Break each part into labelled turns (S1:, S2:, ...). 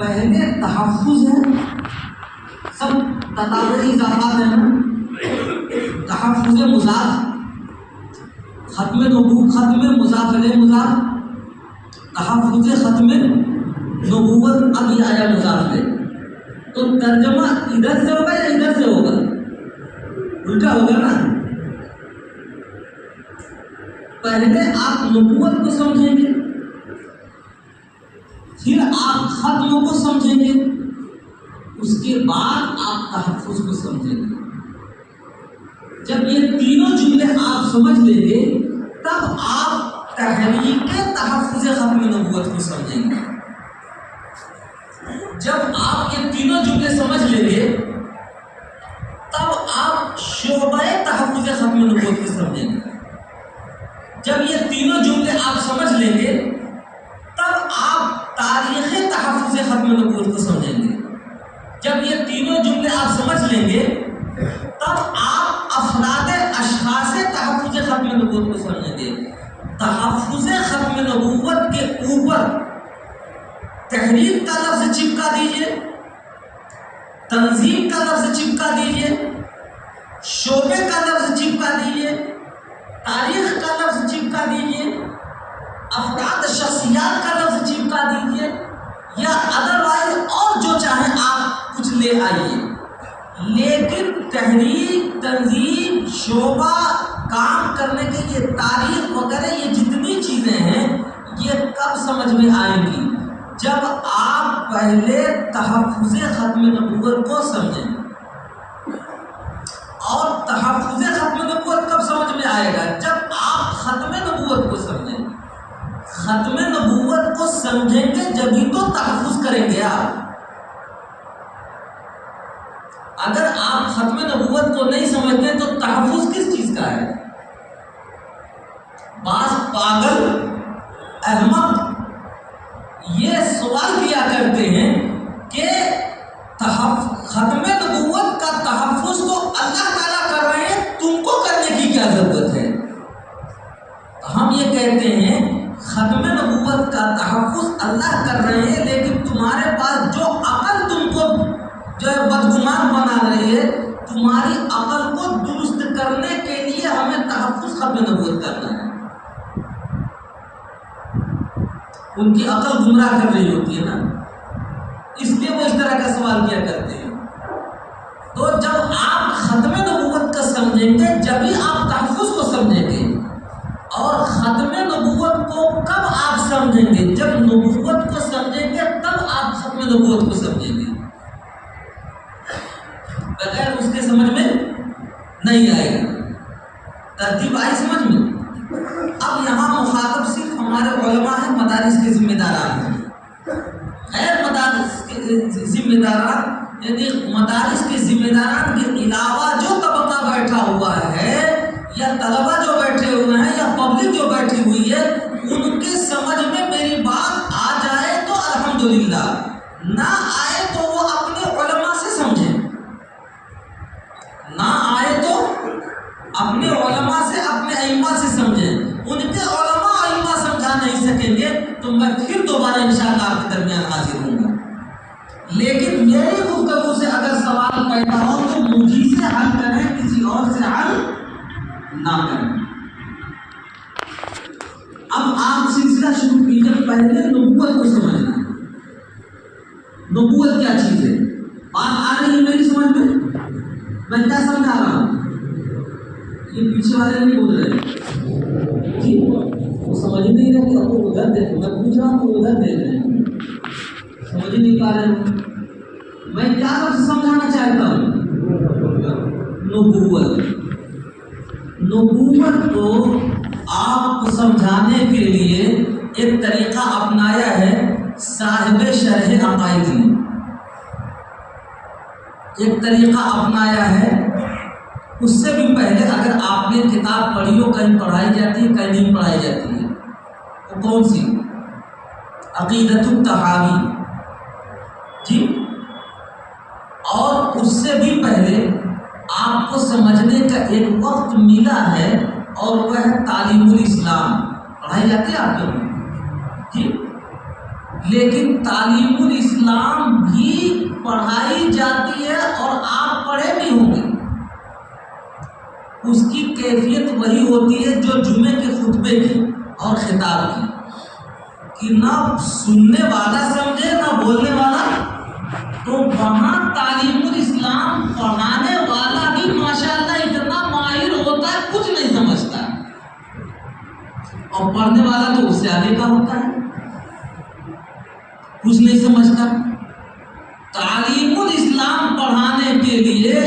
S1: پہلے تحفظ ہے، سب تطابعی اضافات ہیں نا. تحفظ مضاف، ختم مضاف علیہ مضاف، تحفظ ختم نبوت. اب یہ آیا مضاف ہے تو ترجمہ ادھر سے ہوگا یا ادھر سے ہوگا؟ الٹا ہوگا نا. پہلے آپ نبوت کو سمجھیں گے، پھر آپ ختم کو سمجھیں گے، اس کے بعد آپ تحفظ کو سمجھیں گے. جب یہ تینوں جملے آپ سمجھ لیں گے تب آپ تحریک تحفظ ختم نبوت کو سمجھیں گے. جب آپ یہ تینوں جملے سمجھ لیں گے تب آپ شعبہ تحفظ ختم نبوت کو سمجھیں گے. جب یہ تینوں جملے آپ سمجھ لیں گے تب آپ تاریخ تحفظ ختم نبوت کو سمجھیں گے. جب یہ تینوں جملے آپ سمجھ لیں گے تب آپ افراد اشخاص تحفظ ختم نبوت کو سمجھیں گے. تحفظ ختم نبوت کے اوپر تحریر کا لفظ چپکا دیجئے، تنظیم کا لفظ چپکا دیجئے، شعبے کا لفظ چپکا دیجئے، تاریخ کا لفظ چپکا دیجئے، افراد شخصیات کا لفظ چپکا دیجئے، یا ادروائز اور جو چاہیں آپ کچھ لے آئیے. لیکن تحریک، تنظیم، شعبہ، کام کرنے کی یہ تاریخ وغیرہ یہ جتنی چیزیں ہیں یہ کب سمجھ میں آئیں گی؟ جب آپ پہلے تحفظ ختم نبوت کو سمجھیں. اور تحفظ ختم نبوت کب سمجھ میں آئے گا؟ جب آپ ختم نبوت کو سمجھیں. ختم نبوت کو سمجھیں گے جبھی تو تحفظ کریں گے آپ. اگر آپ ختم نبوت کو نہیں سمجھتے تو تحفظ کس چیز کا ہے؟ بعض پاگل احمق یہ سوال کیا کرتے ہیں کہ ختم نبوت کا تحفظ تو اللہ تعالیٰ کر رہے ہیں، تم کو کرنے کی کیا ضرورت ہے؟ ہم یہ کہتے ہیں ختم نبوت کا تحفظ اللہ کر رہے ہیں، لیکن تمہارے پاس جو عقل تم کو جو بدگمان بنا رہی ہے، تمہاری عقل کو درست کرنے کے لیے ہمیں تحفظ ختم نبوت کرنا ہے. ان کی عقل گمراہ کر رہی ہوتی ہے نا، اس لیے وہ اس طرح کا سوال کیا کرتے ہیں. تو جب آپ ختم نبوت کا سمجھیں گے جبھی آپ تحفظ کو سمجھیں گے. اور ختم نبوت کو کب آپ سمجھیں گے؟ جب نبوت کو سمجھیں گے تب آپ ختم نبوت کو سمجھیں گے. بغیر اس کے سمجھ میں نہیں آئے گا. ترتیب آئی سمجھ میں؟ اب یہاں مخاطب صرف ہمارے علماء ہیں، مدارس کے ذمہ داران ہیں. غیر مدارس کے ذمہ داران یعنی مدارس کے ذمہ داران کے علاوہ جو طبقہ بیٹھا ہوا ہے یا طلبہ جو بیٹھے ہوئے ہیں یا پبلک جو بیٹھی ہوئی ہے، ان کے سمجھ میں میری بات آ جائے تو الحمدللہ، نہ آئے تو وہ اپنے علماء سے سمجھیں. نہ آئے تو اپنے علماء سے، اپنے ائمہ سے سمجھیں. ان کے علماء ائمہ سمجھا نہیں سکیں گے تو میں پھر دوبارہ انشاءاللہ آپ کے درمیان حاضر ہوں گا. لیکن میری گفتگو سے اگر سوال پیدا ہو تو مجھے سے حل کریں، کسی اور سے حل نہ کریں. اب آپ سلسلہ شروع کیجئے. پہلے نبوت کو سمجھنا. نبوت کیا چیز ہے؟ بات آ رہی ہے میری سمجھ میں؟ میں کیا سمجھا رہا ہوں؟ یہ پیچھے والے نہیں بول رہے جی، وہ سمجھ نہیں رہے کہ آپ کو ادھر دیکھ، میں پوچھ رہا ہوں تو ادھر دیکھ رہے ہیں، سمجھ نہیں پا رہے. میں کیا لفظ سمجھانا چاہتا ہوں؟ نبوت. نبوت کو آپ کو سمجھانے کے لیے ایک طریقہ اپنایا ہے صاحب شرح عقائد نے. ایک طریقہ اپنایا ہے. اس سے بھی پہلے اگر آپ نے کتاب پڑھی ہو، کہیں پڑھائی جاتی ہے کہیں نہیں پڑھائی جاتی ہے، وہ کون سی؟ عقیدۃ الطحاوی جی. اور اس سے بھی پہلے آپ کو سمجھنے کا ایک وقت ملا ہے اور وہ ہے تعلیم الاسلام. پڑھائی جاتی ہے آپ کو جی، لیکن تعلیم الاسلام اسلام بھی پڑھائی جاتی ہے اور آپ پڑھے بھی ہوں گے، اس کی کیفیت وہی ہوتی ہے جو جمعے کے خطبے کی اور خطاب کی، کہ نہ سننے والا سمجھے نہ بولنے والا۔ تو وہاں تعلیم الاسلام پڑھانے والا بھی ماشاءاللہ اتنا ماہر ہوتا ہے، کچھ نہیں سمجھتا، اور پڑھنے والا تو اس سے آگے کا ہوتا ہے، کچھ نہیں سمجھتا۔ تعلیم الاسلام پڑھانے کے لیے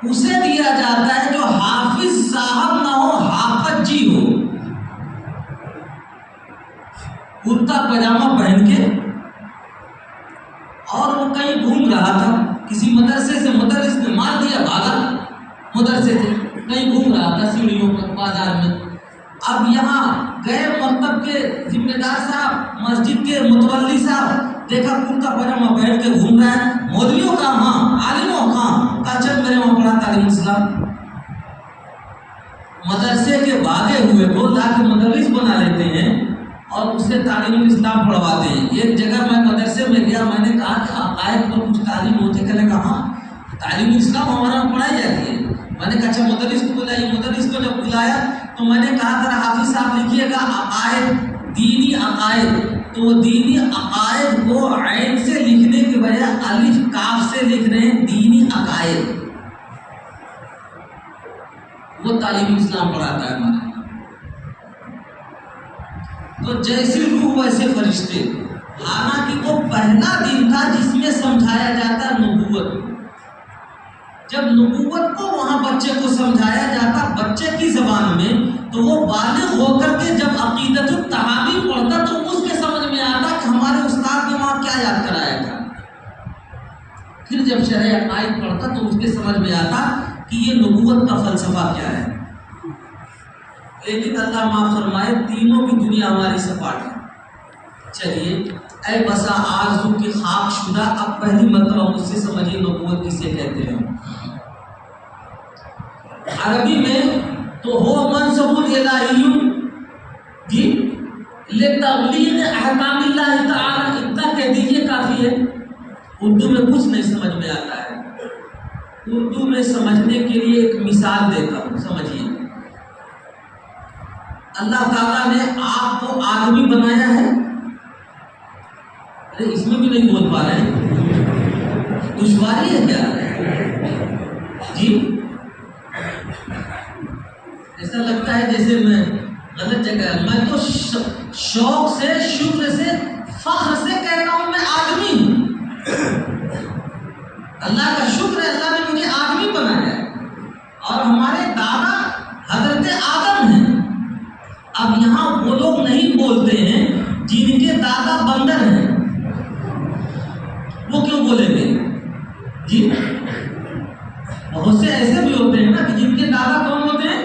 S1: اسے دیا جاتا ہے جو حافظ صاحب نہ ہو، حافظ جی ہو، کرتا پاجامہ پہن کے، اور وہ کہیں گھوم رہا تھا، کسی مدرسے سے مدرس نے مار دیا، بھاگا مدرسے سے، کہیں گھوم رہا تھا سیڑھیوں پر بازار میں۔ اب یہاں غیر مکتب کے ذمہ دار صاحب، مسجد کے متولی صاحب دیکھا کرتا پاجامہ پہن کے گھوم رہا ہے، مولویوں کا ہاں، عالموں کہاں، کہا چل میرے وہاں پڑھا تعلیم اسلام۔ مدرسے کے بھاگے ہوئے کو لا کے مدرس بنا لیتے ہیں اور اسے تعلیم اسلام پڑھواتے ہیں۔ ایک جگہ میں مدرسے میں گیا، میں نے کہا کہ عقائد پر کچھ تعلیم ہوتی، کہنے کہا ہاں تعلیم اسلام ہمارا پڑھائی جاتی ہے۔ میں نے کہا اچھا مدرس کو بلائیے۔ مدرس کو جب بلایا تو میں نے کہا ذرا حافظ صاحب لکھیے گا عقائد، دینی عقائد۔ تو وہ دینی عقائد کو عین سے لکھنے کے بجائے الف کاف سے لکھ رہے ہیں، دینی عقائد۔ وہ تعلیم اسلام پڑھاتا ہے ہمارے۔ تو جیسی روح ویسے فرشتے، حالانکہ وہ پہلا دن تھا جس میں سمجھایا جاتا نبوت۔ جب نبوت کو وہاں بچے کو سمجھایا جاتا بچے کی زبان میں، تو وہ بالغ ہو کر کے جب عقیدت التحاوی پڑھتا تو اس کے سمجھ میں آتا کہ ہمارے استاد نے وہاں کیا یاد کرایا تھا۔ پھر جب شرح عقائد پڑھتا تو اس کے سمجھ میں آتا کہ یہ نبوت کا فلسفہ کیا ہے۔ لیکن اللہ معاف فرمائے، تینوں کی دنیا ہماری سپاٹ ہے۔ چلیے اے بسا آرزو کی خاک شدہ، اب پہلی مرتبہ مجھ سے سمجھیے نبوت کسے کہتے ہیں۔ عربی میں تو ہو منصب الہی جی لتبلیغ احکام اللہ تعالی، اتنا کہہ دیجیے کافی ہے۔ اردو میں کچھ نہیں سمجھ میں آتا ہے۔ اردو میں سمجھنے کے لیے ایک مثال دیتا ہوں، سمجھیے۔ اللہ تعالیٰ نے آپ کو آدمی بنایا ہے، ارے اس میں بھی نہیں بول پا رہے ہیں، دشواری ہے کیا جی؟ ایسا لگتا ہے جیسے میں غلط جگہ، میں تو شوق سے، شکر سے، فخر سے کہتا ہوں میں آدمی ہوں۔ اللہ کا شکر ہے، اللہ نے مجھے آدمی بنایا ہے، اور ہمارے دادا حضرت آدم ہیں۔ اب یہاں وہ لوگ نہیں بولتے ہیں جن کے دادا بندر ہیں، وہ کیوں بولیں گے جی؟ بہت سے ایسے بھی ہوتے ہیں نا کہ جن کے دادا کون ہوتے ہیں؟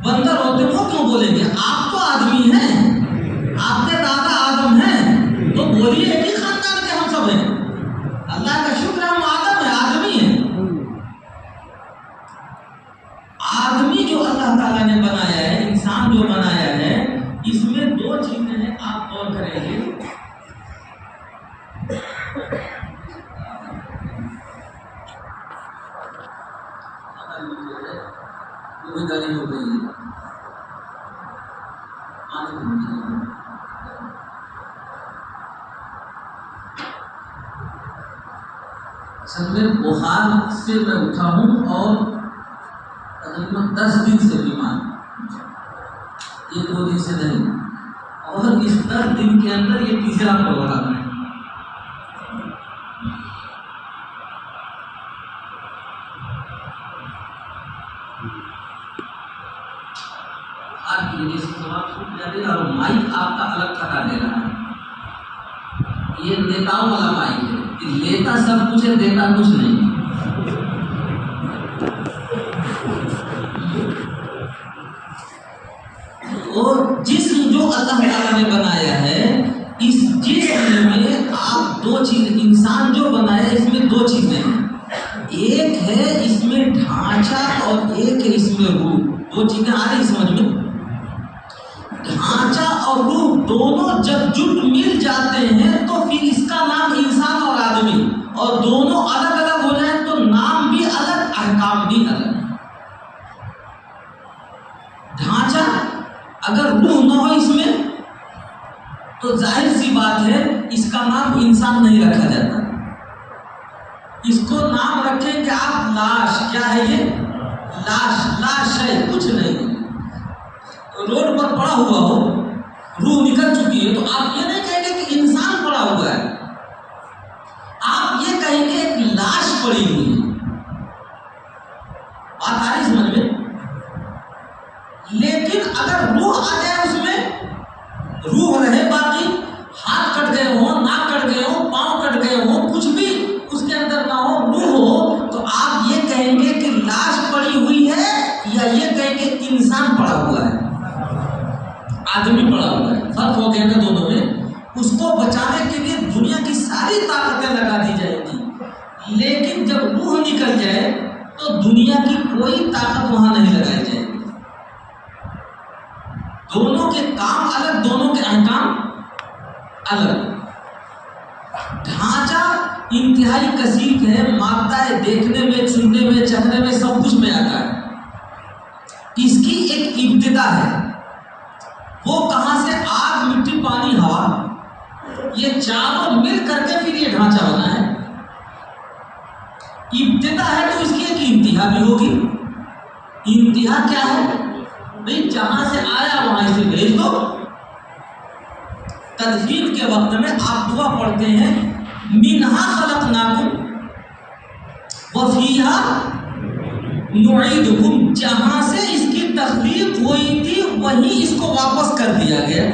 S1: بندر ہوتے ہیں، وہ کیوں بولیں گے؟ آپ تو آدمی ہیں، آپ کے دادا آدم ہیں، تو بولیے ایک ہی خاندان کے ہم سب ہیں۔ اللہ کا شکر ہے ہم آدم ہیں، آدمی ہیں۔ آدمی جو اللہ تعالیٰ نے بنایا ہے، انسان جو بنایا ہے، اس میں دو چیزیں ہیں، آپ غور کریں گے۔ گاڑی ہو گئی ہے، اصل میں بخار سے میں اٹھا ہوں اور تقریباً 10 دن سے بیمار، 1-2 دن سے نہیں، اور اس 10 دن کے اندر یہ تیسرا پروگرام ہے۔ اور مائک آپ کا الگ تھکا دے رہا ہے، یہ نیتاؤں والا مائک ہے، لیتا سب کچھ ہے، دیتا کچھ نہیں۔ اور جسم جو اللہ تعالیٰ نے بنایا ہے، اس جسم میں آپ دو چیز، انسان جو بنایا ہے اس میں دو چیزیں ہیں، ایک ہے اس میں ڈھانچہ اور ایک ہے اس میں روح۔ دو چیزیں آ رہی سمجھ میں؟ ڈھانچہ اور روح دونوں جب جٹ مل جاتے ہیں تو پھر اس کا نام انسان ہو اس میں تو ظاہر سی بات ہے اس کا نام انسان نہیں رکھا جاتا. اس کو نام رکھیں کہ آپ لاش. کیا ہے یہ؟ لاش ہے، کچھ نہیں. روڈ پر پڑا ہوا ہو، روح نکل چکی ہے، تو آپ یہ نہیں کہیں گے کہ انسان پڑا ہوا ہے، آپ یہ کہیں گے ایک لاش پڑی ہوئی ہے. بات آ رہی سمجھ میں؟ لیکن اگر روح آ جائے اس میں، روح رہے باقی، ہاتھ کٹ گئے ہوں، ناک کٹ گئے ہوں، پاؤں کٹ گئے ہوں، کچھ بھی اس کے اندر نہ ہو، روح ہو، تو آپ یہ کہیں گے کہ لاش پڑی ہوئی ہے یا یہ کہیں گے انسان پڑا ہوا ہے، آدمی پڑا ہوا ہے. فرق ہو گیا نا دونوں میں. اس کو بچانے کے لیے دنیا کی ساری طاقتیں لگا دی جائیں گی، لیکن جب روح نکل جائے تو دنیا کی کوئی طاقت وہاں نہیں لگائی جائے گی. دونوں کے کام الگ، دونوں کے احکام الگ. ڈھانچہ انتہائی کثیر ہے، مادہ ہے، دیکھنے میں، سننے میں، چکھنے میں، سب کچھ میں آتا ہے. اس کی ایک ابتدا ہے، وہ کہاں سے؟ آگ، مٹی، پانی، ہوا، یہ چاروں مل کر کے پھر یہ ڈھانچہ بنا ہے. ابتدا ہے تو اس کی ایک انتہا بھی ہوگی. انتہا کیا ہے بھئی؟ جہاں سے آیا وہاں اسے بھیج دو. تدفین کے وقت میں آپ دعا پڑھتے ہیں منہا خلقناکم وفیہا نعیدکم. جہاں سے اس کی تخلیق ہوئی تھی وہیں اس کو واپس کر دیا گیا.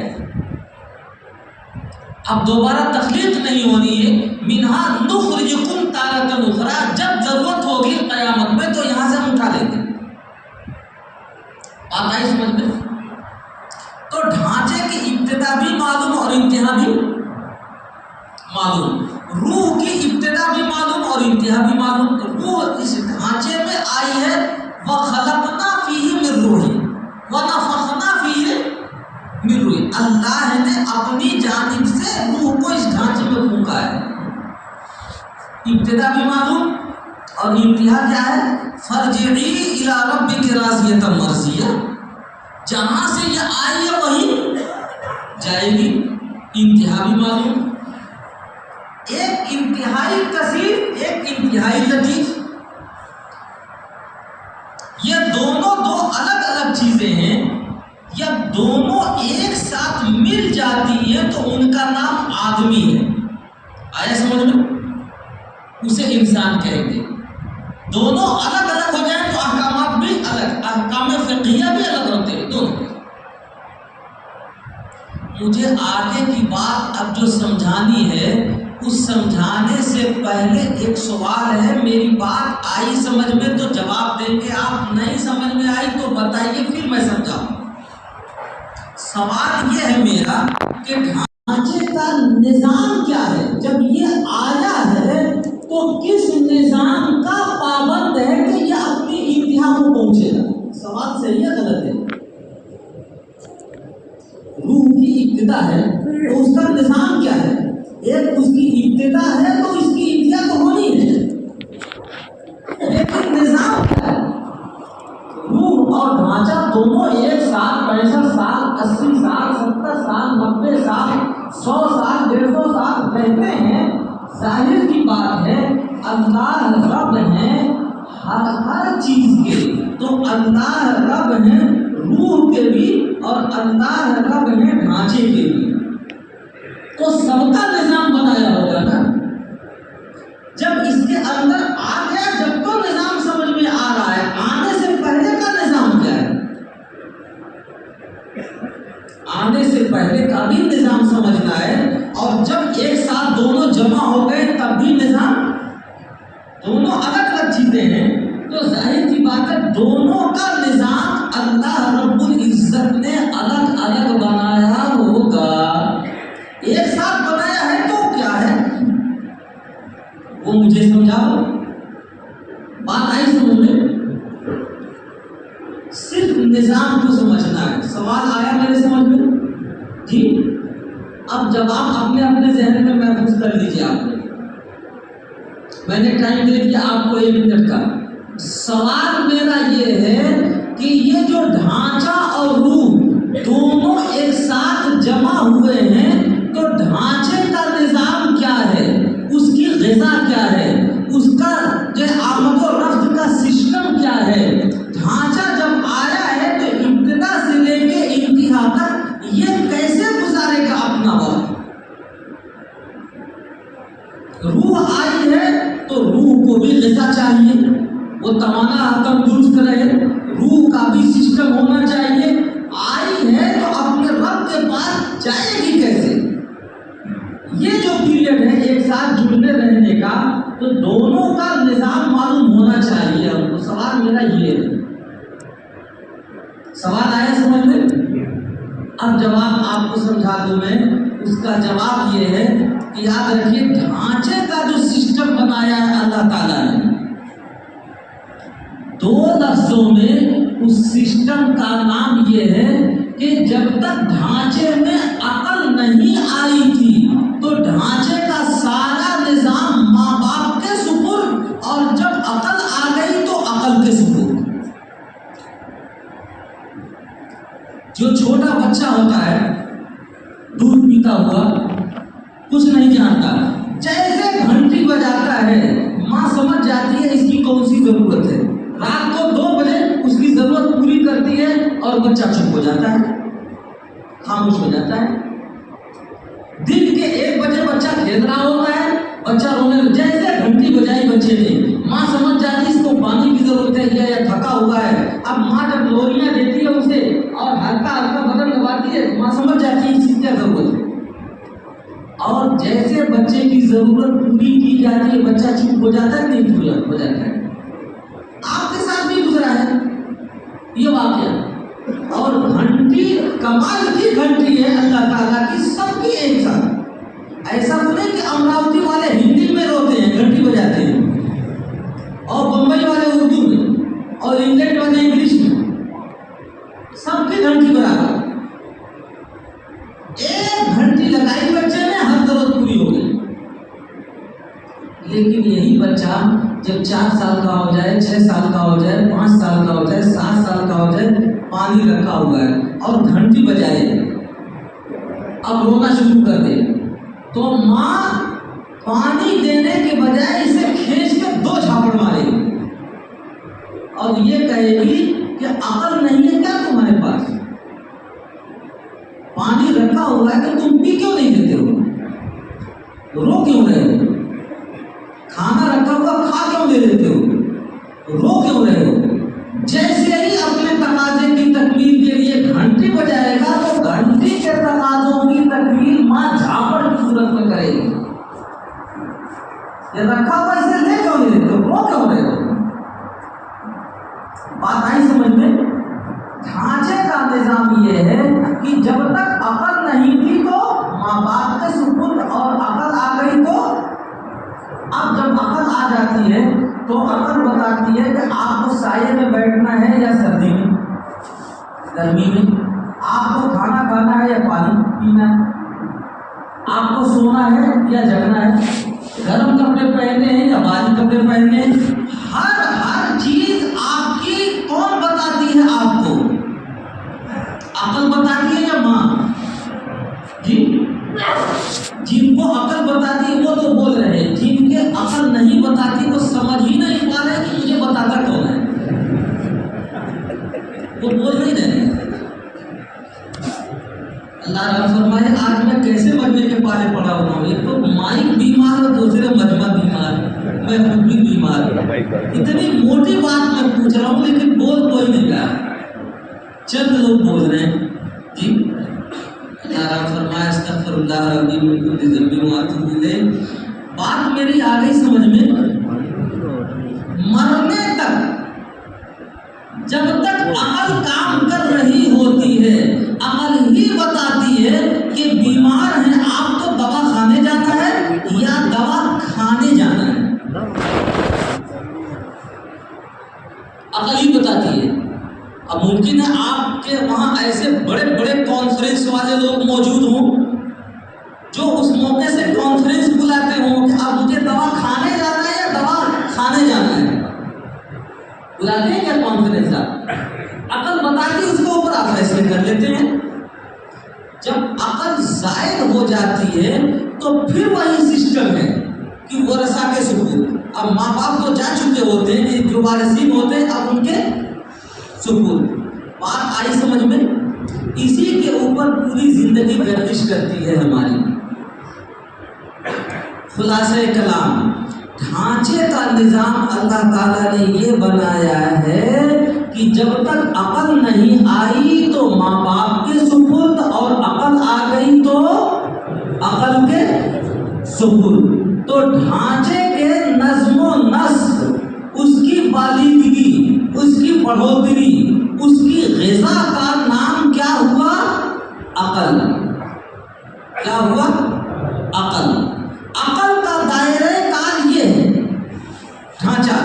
S1: اب دوبارہ تخلیق نہیں ہونی ہے. منہا نخرجکم تارۃ اخری. جب ضرورت ہوگی قیامت میں تو یہاں سے ہم اٹھا لیں گے. بات آئی سمجھ میں؟ تو ڈھانچے کی ابتدا بھی معلوم اور انتہا بھی معلوم. روح کی ابتدا بھی معلوم اور انتہا بھی معلوم. روح اس ڈھانچے میں آئی ہے وَخَلَقْنَا فِيهِ مِن رُوحٍ وَنَفَخْنَا فِيهِ مِن رُوحٍ. اللہ نے اپنی جانب سے روح کو اس ڈھانچے میں پھونکا ہے. ابتدا بھی معلوم اور انتہا کیا ہے؟ فَارْجِعِي إِلَىٰ رَبِّكِ رَاضِيَةً مَرْضِيَّةً. جہاں سے یہ آئی ہے وہیں جائے گی. انتہا بھی معلوم. ایک انتہائی کثیر، ایک انتہائی لطیف. یہ دونوں دو الگ الگ چیزیں ہیں. جب دونوں ایک ساتھ مل جاتی ہیں تو ان کا نام آدمی ہے. آیا سمجھ میں؟ اسے انسان کہیں گے. دونوں الگ الگ ہو جائیں تو احکامات بھی الگ، احکام فقہیہ بھی الگ ہوتے ہیں دونوں. مجھے آگے کی بات اب جو سمجھانی ہے، اس سمجھانے سے پہلے ایک سوال ہے. میری بات آئی سمجھ میں تو جواب دیں گے، آپ نہیں سمجھ میں آئی تو بتائیے، پھر میں سمجھاؤں. سوال یہ ہے میرا کہ ڈھانچے کا نظام کیا ہے؟ جب یہ آیا ہے تو کس نظام کا پابند ہے کہ یہ اپنی انتہا کو پہنچے گا؟ سوال صحیح ہے غلط ہے؟ روح کی ابتدا ہے تو اس کا نظام کیا ہے؟ ایک اس کی ابتدا ہے تو اس کی انتہا تو ہونی ہے، لیکن نظام کیا ہے؟ روح اور ڈھانچہ دونوں ایک ساتھ 65 سال، 80 سال، 70 سال، 90 سال، 100 سال، 150 سال رہتے ہیں. ظاہر کی بات ہے اللہ رب ہے ہر چیز کے. تو اللہ رب ہے روح کے بھی اور اللہ رب ہے ڈھانچے کے بھی. تو سب کا نظام بنایا ہوگا نا. جب اس کے اندر آ گیا، جب تو نظام سمجھ میں آ رہا ہے. آنے سے پہلے کا نظام کیا ہے؟ آنے سے پہلے کا بھی نظام سمجھنا ہے. اور جب ایک ساتھ دونوں جمع ہو گئے تب بھی نظام. دونوں الگ الگ چیزیں ہیں تو ظاہر کی بات ہے دونوں کا نظام اللہ رب العزت نے الگ الگ بنایا ہوگا. ایک ساتھ بنایا ہے تو کیا ہے وہ مجھے سمجھاؤ. بات آئی سمجھ میں؟ صرف نظام کو سمجھنا ہے. سوال آیا میرے سمجھ میں؟ ٹھیک. اب جواب اپنے اپنے ذہن میں محفوظ کر لیجیے. آپ نے، میں نے ٹائم دے دیا آپ کو 1 منٹ کا. سوال میرا یہ ہے کہ یہ جو ڈھانچہ اور روح دونوں ایک ساتھ جمع ہوئے ہیں تو ڈھانچے کا نظام کیا ہے، اس کی غذا کیا ہے، اس کا جو آمد و رفت کا سسٹم کیا ہے، ڈھانچہ جب آیا ہے تو ابتدا سے لے کے انتہا تک یہ کیسے گزارے گا اپنا وقت۔ روح آئی ہے تو روح کو بھی غذا چاہیے، وہ توانا تندرست رہے، روح کا بھی سسٹم ہونا چاہیے۔ آئی ہے تو اپنے رب کے پاس جائے گی کیسے؟ یہ جو پیریڈ ہے ایک ساتھ جڑنے رہنے کا، تو دونوں کا نظام معلوم ہونا چاہیے ہم کو۔ سوال میرا یہ ہے، سوال آیا سمجھ میں؟ اب جواب آپ کو سمجھا دوں میں۔ اس کا جواب یہ ہے کہ یاد رکھیے ڈھانچے کا جو سسٹم بنایا ہے اللہ تعالیٰ نے، دو لفظوں میں اس سسٹم کا نام یہ ہے کہ جب تک ڈھانچے میں عقل نہیں آئی تھی تو ڈھانچے کا سارا نظام ماں باپ کے سپرد، اور جب عقل آ گئی تو عقل کے سپرد۔ جو چھوٹا بچہ ہوتا ہے دودھ پیتا ہوا کچھ نہیں جانتا، جیسے گھنٹی بجاتا ہے ماں سمجھ جاتی ہے اس کی کون سی ضرورت ہے، رات کو 2 بجے اس کی ضرورت پوری کرتی ہے اور بچہ چپ ہو جاتا ہے، خاموش ہو جاتا ہے۔ دن کے 1 بجے بچہ کھیل رہا ہوتا ہے، بچہ رونے، جیسے گھنٹی بجائی بچے نے، ماں سمجھ جاتی ہے اس کو پانی کی ضرورت ہے یا تھکا ہوا ہے۔ اب ماں جب لوریاں دیتی ہے اسے اور ہلکا ہلکا بدن دباتی ہے، ماں سمجھ جاتی ہے اس کی کیا ضرورت ہے، اور جیسے بچے کی ضرورت پوری کی جاتی ہے بچہ چپ ہو جاتا ہے، نہیں پورا ہو جاتا ہے۔ آپ کے ساتھ بھی گزرا ہے یہ واقعہ، اور گھنٹی کمال کی گھنٹی ہے اللہ تعالیٰ کی، سب کی ایک ساتھ۔ ایسا تو نہیں کہ امراوتی والے ہندی میں روتے ہیں گھنٹی بجاتے ہیں، اور بمبئی والے اردو میں، اور انگلینڈ والے انگلش میں، سب کی گھنٹی برابر۔ ایک گھنٹی لگائی بچے نے، ہر ضرورت پوری ہو گئی۔ لیکن یہی بچہ جب 4 سال کا ہو جائے، 6 سال کا ہو جائے، 5 سال کا ہو جائے، 7 سال کا ہو جائے، پانی رکھا ہوا ہے اور گھنٹی بجائے، اب رونا شروع کر دے، تو ماں پانی دینے کے بجائے اسے کھینچ کے 2 جھاپڑ مارے گی اور یہ کہے گی کہ عقل نہیں ہے کیا تمہارے پاس؟ پانی رکھا ہوا ہے کہ تم پی کیوں نہیں دیتے ہو؟ رو کیوں رہے ہو؟ کھانا رکھا ہوا کھا کیوں دے دیتے ہو؟ رو کیوں رہے ہو؟ جیسے ہی اپنے تقاضے کی تکمیل کے لیے گھنٹی بجائے گا تو گھنٹی کے تقاضوں کی تکمیل ماں جھاپڑ کی صورت میں کرے گی۔ یہ رکھا ہوا اسے لے کیوں نہیں دیتے ہو؟ رو کیوں رہے ہو؟ بات آئی سمجھ میں؟ ڈھانچے کا نظام یہ ہے کہ جب تک عقل نہیں تھی تو ماں باپ کے سپرد، اور عقل آ گئی تو اب جب عقل آ جاتی ہے تو عقل بتاتی ہے کہ آپ کو سائے میں بیٹھنا ہے یا سردی میں، گرمی میں، آپ کو کھانا کھانا ہے یا پانی پینا ہے، آپ کو سونا ہے یا جگنا ہے، گرم کپڑے پہننے ہیں یا بارش کپڑے پہننے ہیں۔ ہر چیز آپ کی کون بتاتی ہے آپ کو؟ عقل بتاتی ہے یا ماں؟ جی، جن کو عقل بتاتی ہے وہ تو بول رہے ہیں، جن کے عقل نہیں بتاتی وہ سمجھ ہی نہیں پا رہے کہ مجھے بتاتا کون ہے، وہ بول نہیں رہے۔ اللہ رحم فرمائے آج میں کیسے مجمع کے پالے پڑا ہوا ہوں، ایک تو مائک بیمار اور دوسرے مجمع بیمار، میں خود بھی بیمار ہوں۔ اتنی موٹی بات میں پوچھ رہا ہوں لیکن بول کوئی نہیں رہا، چند لوگ بول رہے ہیں۔ جی اللہ رحم فرمائے استغفر اللہ ربی من کل ذنب واتوب الیہ۔ بات میری آ گئی سمجھ میں؟ مرنے تک جب تک عقل کام کر رہی ہوتی ہے، عقل ہی بتاتی ہے کہ بیمار ہیں آپ تو دوا کھانے جانا ہے یا دوا کھانے جانا ہے، عقل ہی بتاتی ہے۔ اب ممکن ہے آپ کے وہاں ایسے بڑے بڑے کانفرنس والے لوگ موجود ہوں جو اس موقع سے کانفرنس بلاتے ہوں کہ اب مجھے دوا کھانے جانا ہے یا دوا کھانے جانا ہے، بلاتے ہیں کیا کانفرنس؟ عقل بتاتی اس کے اوپر آپ فیصلے کر لیتے ہیں۔ جب عقل جاتی ہے تو پھر وہی سسٹم ہے کہ ورثہ کے سپرد. اب ماں باپ تو جا چکے ہوتے ہیں کہ جو وارثین ہوتے ہیں اب ان کے سپرد. بات آئی سمجھ میں؟ اسی کے اوپر پوری زندگی گردش کرتی ہے ہماری. خلاصہ کلام، ڈھانچے کا نظام اللہ تعالیٰ نے یہ بنایا ہے کہ جب تک عقل نہیں آئی تو ماں باپ کے سپرد، اور عقل آ گئی تو عقل کے سپرد. تو ڈھانچے کے نظم و نسق، اس کی بالیدگی، اس کی بڑھوتری، اس کی غذا کا نام کیا ہوا؟ عقل. کیا ہوا؟ عقل. عقل کا دائرہ کار یہ ہے ڈھانچہ.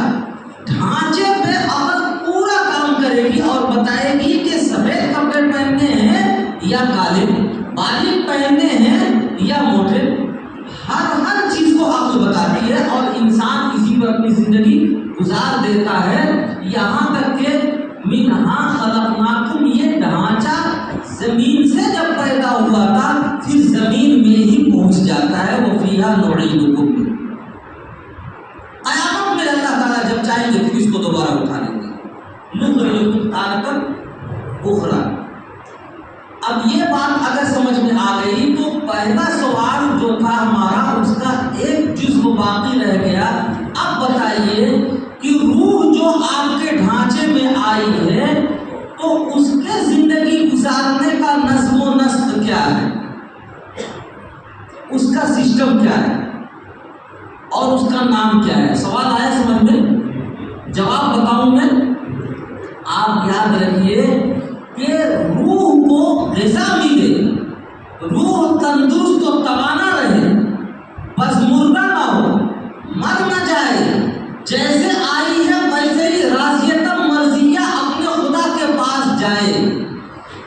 S1: ڈھانچے پہ عقل پورا کام کرے گی اور بتائے گی کہ سفید کپڑے پہننے ہیں یا کالے، باریک پہننے ہیں یا موٹے. ہر چیز کو عقل بتاتی ہے اور انسان اسی پر اپنی زندگی گزار دیتا ہے. یہاں تک کہ منہا خلقناکم، یہ ڈھانچہ زمین سے جب پیدا ہوا تھا پھر زمین میں ہی پہنچ جاتا ہے. وہ فیہا نعیدکم، قیامت میں اللہ تعالیٰ جب چاہیں گے پھر اس کو دوبارہ اٹھا لیں گے. نخرجکم تارۃ اخری. اب یہ بات اگر سمجھ میں آ گئی تو پہلا سوال جو تھا ہمارا اس کا ایک جزو باقی رہ گیا. اب بتائیے کہ روح جو آپ کے ڈھانچے میں آئی ہے تو اس کے زندگی گزارنے کا نظم و نسق کیا ہے، اس کا سسٹم کیا ہے اور اس کا نام کیا ہے؟ سوال آیا سمجھ میں؟ جواب بتاؤں میں؟ آپ یاد رکھیے کہ روح کو غذا ملے، روح تندرست و توانا رہے، بس مردہ نہ ہو، مر نہ جائے، جیسے آئی ہے ویسے ہی راضیتم مرضیہ اپنے خدا کے پاس جائے.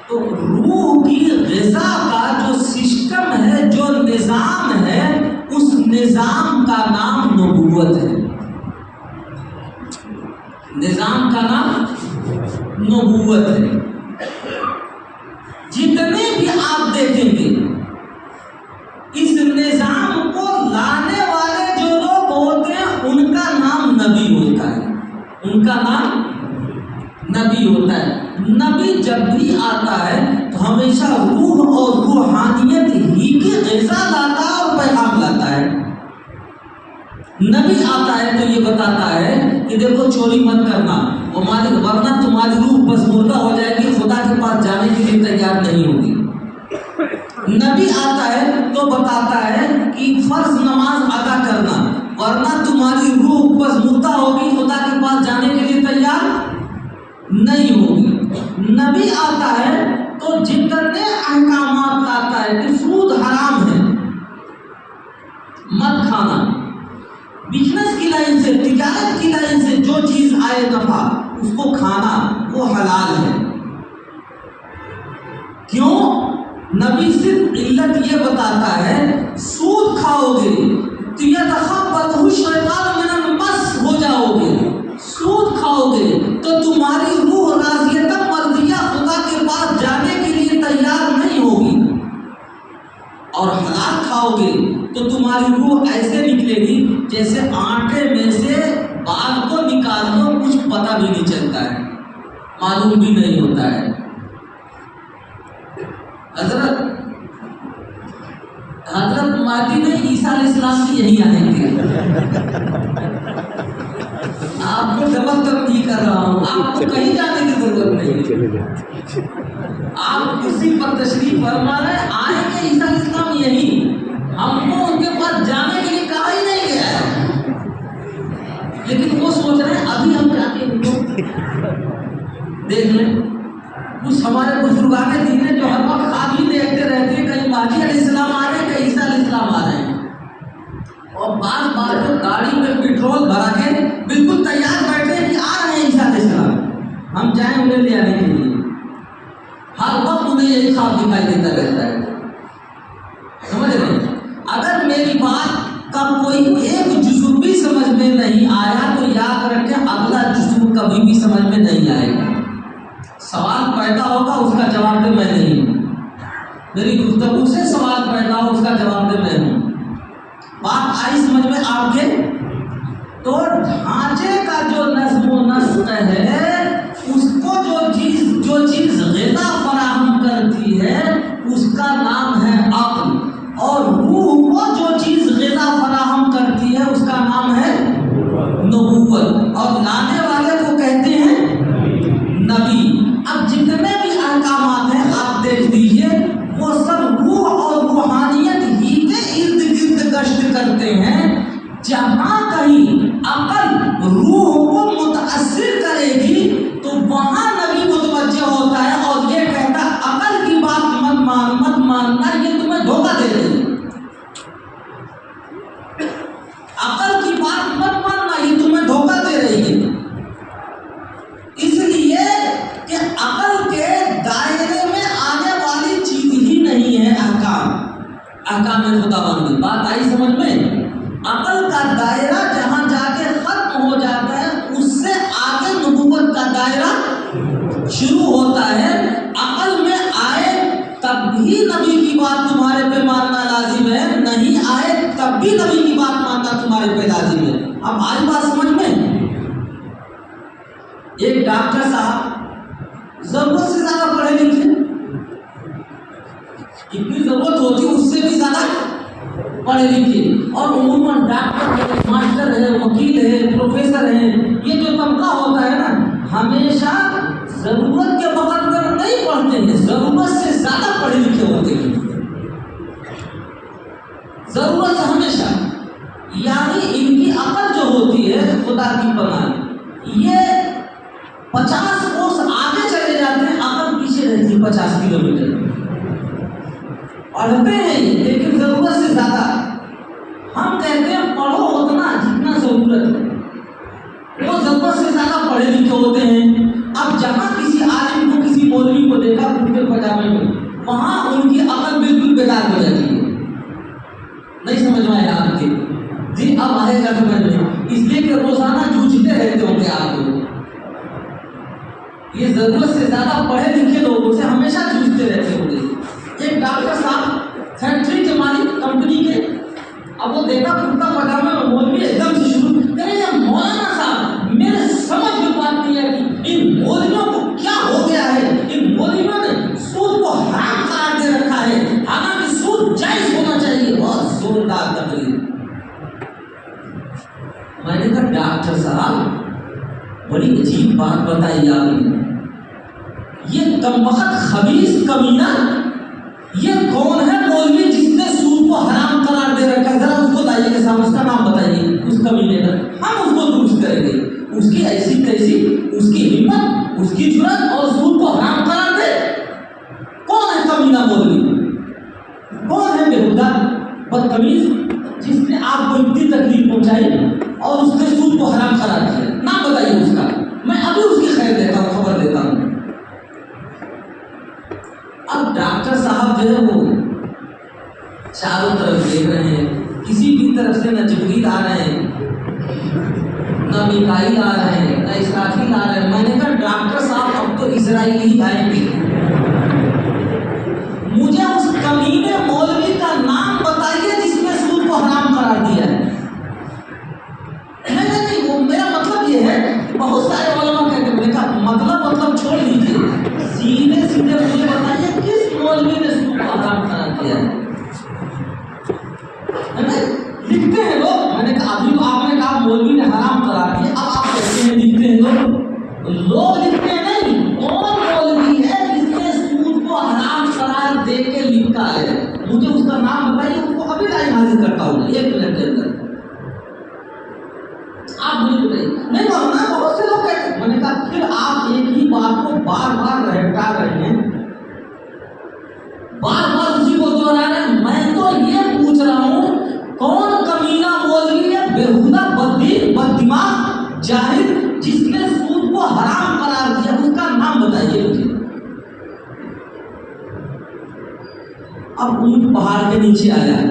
S1: تو روح کی غذا کا جو سسٹم ہے، جو نظام ہے، اس نظام کا نام نبوت ہے. نظام کا نام نبوت ہے. جتنے بھی آپ دیکھیں گے اس نظام کو لانے والے جو لوگ ہوتے ہیں ان کا نام نبی ہوتا ہے. ان کا نام نبی ہوتا ہے. نبی جب بھی آتا ہے تو ہمیشہ روح اور روحانیت ہی کی غذا لاتا ہے اور پیغام لاتا ہے. نبی آتا ہے تو یہ بتاتا ہے کہ دیکھو چوری مت کرنا، ورنہ تمہاری روح بس مردہ ہو جائے گی، خدا کے پاس جانے کے لیے تیار نہیں ہوگی. نبی آتا ہے تو بتاتا ہے کہ فرض نماز ادا کرنا، ورنہ تمہاری روح بس مردہ ہوگی، خدا کے پاس جانے کے لیے تیار نہیں ہوگی. نبی آتا ہے تو جتنے احکامات لاتا ہے کہ سود حرام ہے، مت کھانا، بزنس کی لائن سے، تجارت کی لائن سے جو چیز آئے نفع اس کو کھانا وہ حلال ہے. کیوں؟ نبی صرف علت یہ بتاتا ہے سود کھاؤ گے تو یتخبطہ الشیطان من المس ہو جاؤ گے، سود کھاؤ گے تو تمہاری روح راضیتم مرضیہ خدا کے پاس جانے کے لیے تیار نہیں ہوگی، اور حلال کھاؤ گے تو تمہاری روح ایسے نکلے گی جیسے آٹے میں سے بال کو نکال دو، کچھ پتہ بھی نہیں چلتا ہے، معلوم بھی نہیں ہوتا ہے. حضرت مہدی میں عیسیٰ علیہ السلام بھی یہی آئیں گے. آپ کو ڈبل تبدیل کر رہا ہوں، آپ کو کہیں جانے کی ضرورت نہیں، آپ کرسی پر تشریف فرما رہے، آئیں گے عیسیٰ علیہ السلام یہی. ہم کو ان کے پاس جانے کے لیے کہا ہی نہیں گیا ہے، لیکن وہ سوچ رہے ہیں ابھی ہم جا کے دیکھ لیں. کچھ ہمارے بزرگان دین ہیں جو ہر وقت خواب ہی دیکھتے رہتے ہیں کہیں مہدی علیہ السلام آ رہے ہیں، کہیں عیسیٰ علیہ السلام آ رہے ہیں، اور بعض بار تو گاڑی میں پیٹرول بھرا کے بالکل تیار بیٹھے ہیں کہ آ رہے ہیں عیسیٰ علیہ السلام، ہم جائیں انہیں لے آنے کے لیے. ہر وقت انہیں یہی خواب دکھائی دیتا رہتا ہے. سمجھ رہے ہیں؟ اگر میری بات کا کوئی ایک جزو بھی سمجھ میں نہیں آیا تو یاد رکھیں اگلا جزو کبھی بھی سمجھ میں نہیں آئے گا. سوال پیدا ہوگا، اس کا جواب بھی میں نہیں ہوں. میری گفتگو سے سوال پیدا ہو، اس کا جواب دے میں ہوں۔ بات آئی سمجھ میں آپ کے؟ تو ڈھانچے کا جو نظم و نسق ہے، اس کو جو چیز غذا فراہم کرتی ہے اس کا نام ہے عقل، اور روح کو جو چیز غذا فراہم کرتی ہے اس کا نام ہے نبوت، اور لانے والے کو کہتے ہیں نبی۔ اب جتنے بھی احکامات ہیں آپ دیکھ لیجئے، وہ سب روح اور روحانیت ہی کے ارد گرد گشت کرتے ہیں۔ جہاں کہیں عقل روح کو متاثر کرے گی تو وہاں نبی متوجہ ہوتا ہے اور یہ کہتا ہے عقل کی بات مت ماننا، یہ تمہیں دھوکہ دے رہی ہے۔ عقل کی بات مت ماننا، یہ تمہیں دھوکہ دے رہی ہے، اس لیے کہ عقل کے دائرے میں آنے والی چیز ہی نہیں ہے احکام خداوندی۔ بات آئی سمجھ میں؟ عقل کا دائرہ جہاں جا کے ختم ہو جاتا ہے، اس سے آگے نبوت کا دائرہ شروع ہوتا ہے۔ عقل میں آئے تب بھی نبی کی بات تمہارے پہ ماننا لازم ہے، نہیں آئے تب بھی نبی کی بات ماننا تمہارے پہ لازم ہے۔ اب آئی بات سمجھ میں؟ ایک ڈاکٹر صاحب ضرورت سے زیادہ پڑھے لکھے، اتنی ضرورت ہوتی اس سے بھی زیادہ پڑھے لکھے، اور عموماً ڈاکٹر ہے، ماسٹر ہے، وکیل ہے، پروفیسر ہے، یہ جو طبقہ ہوتا ہے نا، ہمیشہ ضرورت کے بغیر پر نہیں پڑھتے ہیں، ضرورت سے زیادہ پڑھے لکھے ہوتے ہیں، ضرورت سے ہمیشہ۔ یعنی ان کی عقل جو ہوتی ہے خدا کی پناہ، یہ 50 کوس آگے چلے جاتے ہیں، عقل پیچھے رہتی ہے 50 کلومیٹر۔ پڑھتے ہیں لیکن ضرورت سے زیادہ۔ ہم کہتے ہیں پڑھو اتنا جتنا ضرورت ہے، وہ ضرورت سے زیادہ پڑھے لکھے ہوتے ہیں۔ اب جہاں کسی عالم کو، کسی مولوی کو دیکھا کرتے پجامے میں، وہاں ان کی عقل بالکل بیکار ہو جاتی ہے۔ نہیں سمجھ میں آیا آپ کے؟ جی اب آئے گا سمجھ میں، اس لیے کہ روزانہ جوجھتے رہتے ہوں گے آپ لوگ۔ یہ ضرورت سے زیادہ پڑھے لکھے لوگوں سے ہمیشہ جوجھتے رہتے ہوں گے۔ ایک ڈاکٹر صاحب فیکٹری کے مالک کمپنی کے، اب وہ دیکھا کرتا پجامے میں، مولوی ایک دم سے شروع کرے، مولانا صاحب میرے سمجھ میں بات نہیں ہے کہ ان مولویوں کو کیا ہو گیا ہے، ان مولویوں نے سود کو حرام قرار دے رکھا ہے، حالانکہ سود جائز ہونا چاہیے۔ بہت زوردار تقریر۔ میں نے کہا ڈاکٹر صاحب بڑی عجیب بات بتائی آپ نے، یہ کمبخت خبیث کمینہ یہ کون ہے مولوی جس نے سود کو حرام قرار دے رکھا ہے؟ ذرا اس کو لائیے کے سامنے، اس کا نام بتائیے، اس کمینے کا، ہم اس کو درست کریں گے۔ اس کی ایسی تیسی، اس کی ہمت، اس کی جرأت، اور سود کو حرام قرار دے۔ کون ہے کمینہ مولوی؟ کون ہے بےہودہ بدتمیز جس نے آپ کو اتنی تکلیف پہنچائی اور اس نے سود کو حرام قرار دیا؟ نام بتائیے اس کا، میں ابھی اس کی خیر دیتا ہوں، خبر دیتا ہوں۔ اب ڈاکٹر صاحب جو ہے وہ چاروں طرف دیکھ رہے ہیں، کسی بھی طرف سے نہ جبریل آ رہے ہیں، نہ میکائیل آ رہے ہیں، نہ اسرافیل آ رہے ہیں۔ میں نے کہا ڈاکٹر صاحب اب تو اسرائیلی ہی آئیں گے، مجھے اس کمینے مولوی کا نام بتائیے جس نے سود کو حرام قرار دیا ہے۔ نہیں وہ میرا مطلب یہ ہے، بہت سارے علماء کہتے ہیں، مطلب چھوڑ لیجیے، سیدھے سیدھے مجھے بتائیے کس مولوی نے سود کو حرام قرار دیا ہے۔ لکھتے ہیں لوگ، میں نے کہا ابھی تو آپ نے کہا مولوی نے حرام قرار دیا، اب آپ کہتے ہیں لکھتے ہیں لوگ لکھتے ہیں نہیں، کون مولوی ہے جس نے سود کو حرام قرار دے کے لکھا ہے؟ مجھے اس کا نام بتائیے، اس کو ابھی ٹائم حاضر کرتا ہوں 1 منٹ کے اندر۔ آپ مجھے بتائیے، نہیں ورنہ بہت سے لوگ کہتے ہیں۔ میں نے کہا پھر آپ ایک ہی بات کو بار بار رہٹا رہے ہیں، بار بار اسی کو دوہرا رہے ہیں۔ میں تو یہ پوچھ رہا ہوں کون کمینہ مولوی ہے بےہودہ بددین بددماغ جاہل جس نے سود کو حرام قرار دیا، اس کا نام بتائیے مجھے۔ اب اونٹ پہاڑ کے نیچے آیا ہے،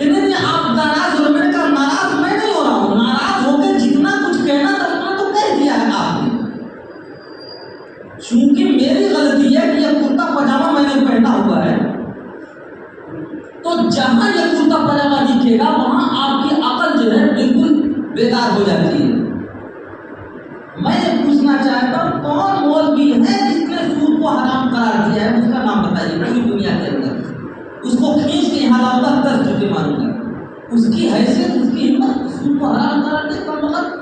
S1: انہیں آپ ناراض ہو، میں نے کہا ناراض میں نہیں ہو رہا ہوں، ناراض ہو کے جتنا کچھ کہنا تھا اتنا تو کہہ دیا ہے آپ نے۔ چونکہ میری غلطی ہے کہ یہ کرتا پاجامہ میں نے پہنا ہوا ہے، بیدار ہو جاتی ہے۔ میں یہ پوچھنا چاہتا ہوں کون مولوی ہے جس نے سود کو حرام قرار دیا ہے؟ اس کا نام بتائیے پوری دنیا کے اندر۔ اس کو کھینچ کے یہاں لاؤں گا 10 جوتے ماروں گا۔ اس کی حیثیت، اس کی ہمت سود کو حرام قرار دے کر مطلب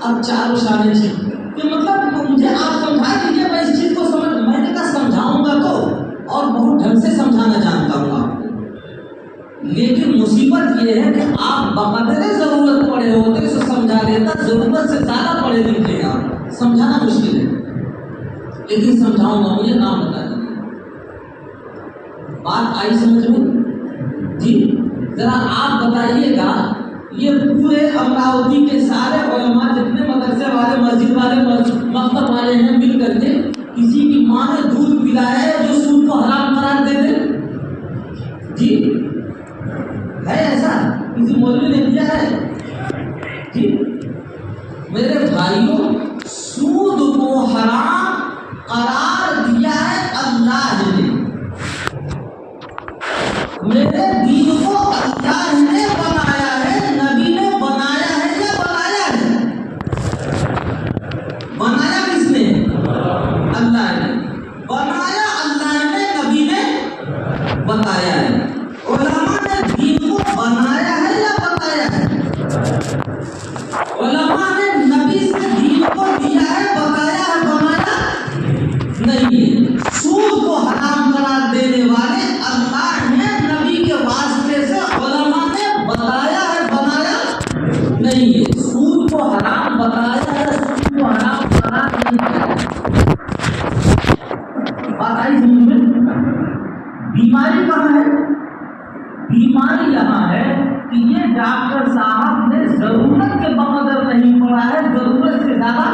S1: اب چاروں شانے چھ کہ مطلب مجھے آپ سمجھا دیجیے، میں اس چیز کو سمجھ، میں نے کہا سمجھاؤں گا تو اور بہت ڈھنگ سے سمجھانا جانتا ہوں آپ کو، لیکن مصیبت یہ ہے کہ آپ بقدر ضرورت پڑے ہوتے تو سمجھا دیتا، ضرورت سے زیادہ پڑے لکھے آپ سمجھانا مشکل ہے، لیکن سمجھاؤں گا، مجھے نام بتا دیجیے۔ بات آئی سمجھ میں؟ جی ذرا آپ بتائیے گا، یہ پورے امراوتی کے سارے علماء جتنے مدرسے والے، مسجد والے، مکتب والے ہیں مل کر کے کسی کی ماں نے دودھ پلایا ہے جو سود کو حرام قرار دے دے؟ جی ہے ایسا؟ کسی مولوی نے کیا ہے؟ جی میرے بھائیوں، سود کو حرام قرار دیا ہے اللہ نے، میرے دین کو اللہ نے بنایا ہے، نبی نے بنایا ہے یا بنایا ہے؟ بنایا کس نے؟ اللہ نے بنایا، اللہ نے، نبی نے بتایا ہے۔ علماء نے دین کو بنایا ہے یا بتایا ہے؟ علماء نے نبی سے دین کو دیا ہے، بتایا ہے، بنایا نہیں۔ سود کو حرام قرار دینے والے اللہ نے نبی کے واسطے سے، علماء نے بتایا ہے، بنایا نہیں ہے۔ سود کو حرام بتایا ہے، سود کو حرام قرار نہیں کیا ہے۔ بات آئی سمجھ میں؟ بیماری کہاں ہے؟ بیماری یہاں ہے کہ یہ ڈاکٹر صاحب نے ضرورت کے بقدر نہیں پڑھا ہے، ضرورت سے زیادہ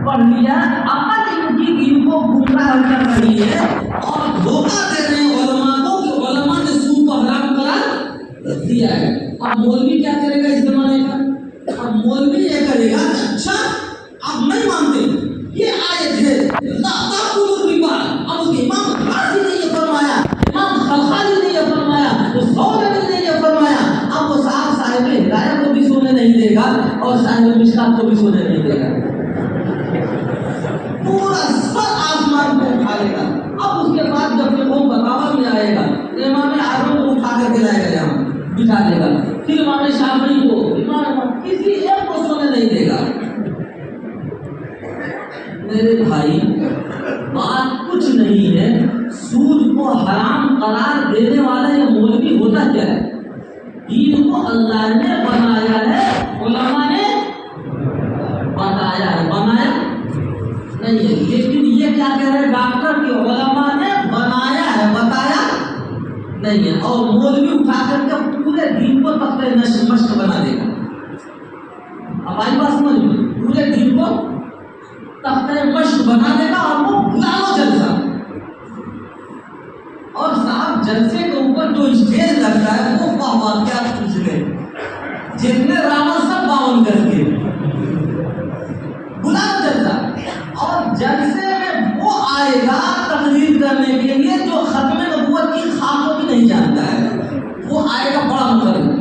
S1: پڑھ لیا ہے، عقل ان کی دین کو گمراہ کر رہی ہے اور دھوکہ دے رہے ہیں علماء کو کہ علماء نے سود کو حرام قرار دیا ہے۔ اب مولوی کیا کرے گا اس زمانے کا؟ اب مولوی یہ کرے گا کہ اچھا آپ نہیں مانتے، یہ آیت ہے لا تأکلوا الربا، اب اس کے امام راضی نے یہ فرمایا، امام خلخالی نے یہ فرمایا، سوری نے یہ فرمایا، اب وہ صاحب ہدایت کو بھی سونے نہیں دے گا اور صاحب مشکات کو بھی سونے نہیں دے گا، پورا سر آسمان کو اٹھا لے گا۔ اب اس کے بعد جب یہ قوم بغاوت میں آئے گا، امام اعظم کو اٹھا کر کے لائے گا، یہاں بٹھا دے گا، پھر امام شافعی کو، امام کسی ایک کو سونے نہیں دے گا۔ میرے بھائی بات کچھ نہیں ہے، سود کو حرام قرار دینے والا یہ مولوی ہوتا کیا ہے؟ دین کو اللہ نے بنایا ہے، علماء نے بتایا ہے، بنایا نہیں ہے، لیکن یہ کیا کہہ رہے ڈاکٹر کہ علماء نے بنایا ہے، بتایا نہیں ہے، اور مولوی اٹھا کر کے پورے دین کو تختہ مشق بنا دے گا۔ اب آئی بات سمجھ میں؟ پورے دین کو تختہ مشق بنا دے گا اور وہ بلا لو جلسہ، اور صاحب جلسے کے اوپر جو اسٹیج لگتا ہے وہ واقعات پوچھ لے، جتنے راما سب 52 گز کے، بلا لو جلسہ، اور جلسے میں وہ آئے گا تقریر کرنے کے لیے جو ختم نبوت کی خاک کو بھی نہیں جانتا ہے، وہ آئے گا بڑا مقرر،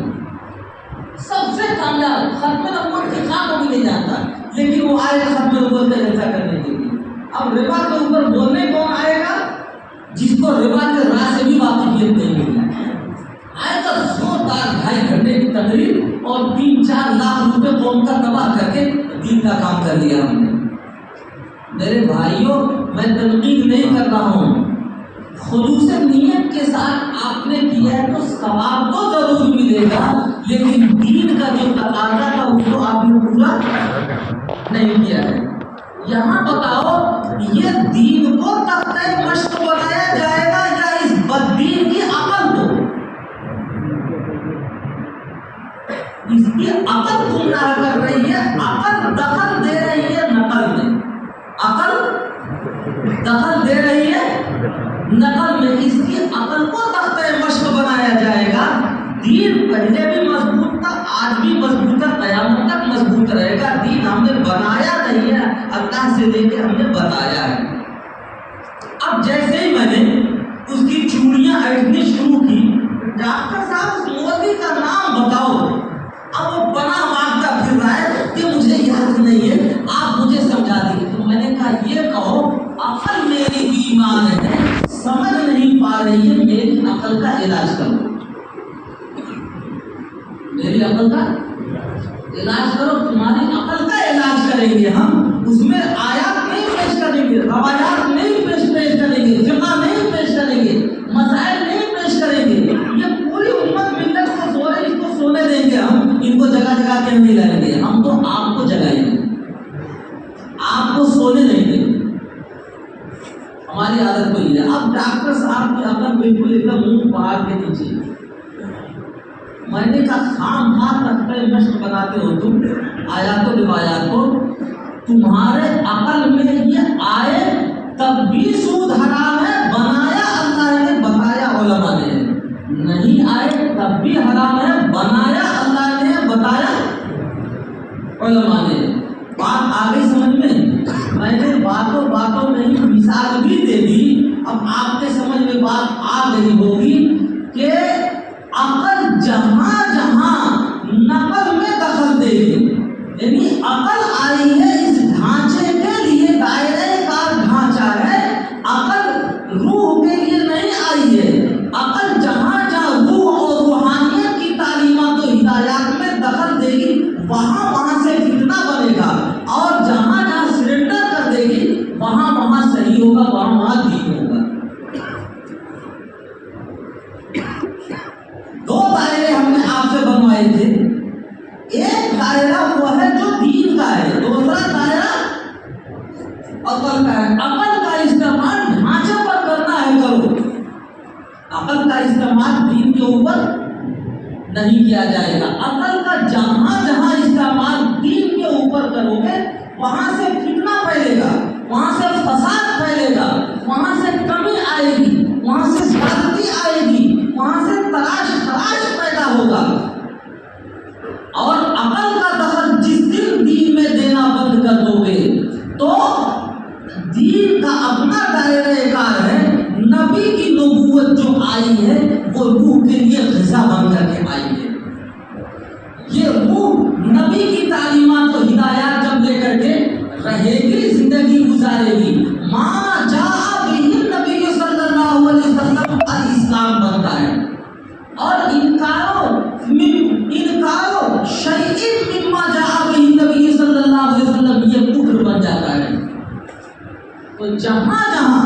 S1: سب سے کامیاب، ختم نبوت کی خاک کو بھی نہیں جانتا، لیکن وہ آئے گا ختم نبوت کا جلسہ کرنے کے لیے۔ اب ربا کے اوپر بولنے کون آئے گا؟ جس کو ربا کے راہ سے بھی واقفیت نہیں ملی، آئے گا زوردار 2.5 گھنٹے کی تقریر اور 3-4 لاکھ روپے قوم کا تباہ کر کے دین کا کام کر لیا ہم نے۔ میرے بھائیوں میں تنقید نہیں کر رہا ہوں، خلوص نیت کے ساتھ آپ نے کیا ہے تو ثواب تو ضرور ملے گا، لیکن دین کا جو تقاضا تھا اس کو آپ نے پورا نہیں کیا ہے۔ یہاں بتاؤ یہ دین کو تختہ مشق بنایا جائے گا یا اس بددین کی عقل کو؟ اس کی عقل گمراہ کر رہی ہے، عقل دخل دے رہی ہے نقل میں، عقل دخل دے رہی ہے نقل میں، اس کی عقل کو تختہ مشق بنایا جائے گا۔ دین پہلے بھی مضبوط تھا، آج بھی مضبوط ہے، قیامت تک مضبوط رہے گا۔ دین ہم نے بنایا نہیں ہے، اللہ سے لے کے ہم نے بتایا ہے۔ اب جیسے ہی میں نے اس کی چوڑیاں ہٹنی شروع کی، ڈاکٹر صاحب اس مولوی کا نام بتاؤ علاج کرو، میری عقل کا علاج کرو، تمہاری عقل کا علاج کریں گے ہم، اس میں آیات نہیں پیش کریں گے، روایات نہیں پیش کریں گے، فقہ نہیں پیش کریں گے، مسائل نہیں پیش کریں گے، یہ پوری امت ملت کو سونے، اس کو سونے دیں گے ہم، ان کو جگہ جگہ کے نہیں لائیں گے، ہم تو آپ کو جگائیں گے، آپ کو سونے نہیں دیں گے، ہماری عادت کو یہ ہے۔ اب ڈاکٹر صاحب کی عقل بالکل ایک دم منہ پہاڑ کے نیچے، میں نے کہا خام ہاتھ رکھتے مشق بناتے ہو تم آیات و روایات کو، تمہارے عقل میں یہ آئے تب بھی سود حرام ہے، بنایا اللہ نے، بتایا علماء نے، نہیں آئے تب بھی حرام ہے، بنایا اللہ نے، بتایا علماء نے۔ بات آ گئی سمجھ میں نے باتوں میں ہی مثال بھی دے دی، اب آپ کے سمجھ میں بات آ گئی ہوگی کہ عقل جہاں جہاں نقل میں دخل دے گی، یعنی عقل آئی ہے اس ڈھانچے کے لیے، دائرہ کار ڈھانچہ ہے، عقل روح کے لیے نہیں آئی ہے، عقل جہاں جہاں روح اور روحانیت کی تعلیمات و ہدایات میں دخل دے گی، وہاں سے فتنہ بنے گا، اور جہاں جہاں سرنڈر کر دے گی وہاں صحیح ہوگا، وہاں دین ہوگا۔ دو دائرے ہم نے آپ سے بنوائے تھے، ایک دائرہ وہ ہے جو دین کا ہے، دوسرا دائرہ عقل کا ہے۔ عقل کا استعمال ڈھانچے پر کرنا ہے، کرو، عقل کا استعمال دین کے اوپر نہیں کیا جائے گا۔ عقل کا جہاں جہاں استعمال دین کے اوپر کرو گے وہاں سے فتنہ پھیلے گا، وہاں سے فساد پھیلے گا، وہاں سے کمی آئے گی، وہاں سے زیادتی آئے گی، وہاں سے تراش پیدا ہوگا۔ اور عقل کا دخل جس دن دین میں دینا بند کر دو گے تو دین کا اپنا دائرہ کار ہے، نبی کی نبوت جو آئی ہے وہ روح کے لیے غذا بن کر کے آئی ہے، یہ روح نبی کی تعلیمات و ہدایات جب لے کر کے رہے گی، زندگی گزارے گی، ماں جاء بہ نبی صلی اللہ علیہ وسلم الاسلام بنتا ہے، اور انکارو شیء مما جاء بہ نبی صلی اللہ علیہ وسلم یہ کفر بن جاتا ہے۔ تو جہاں جہاں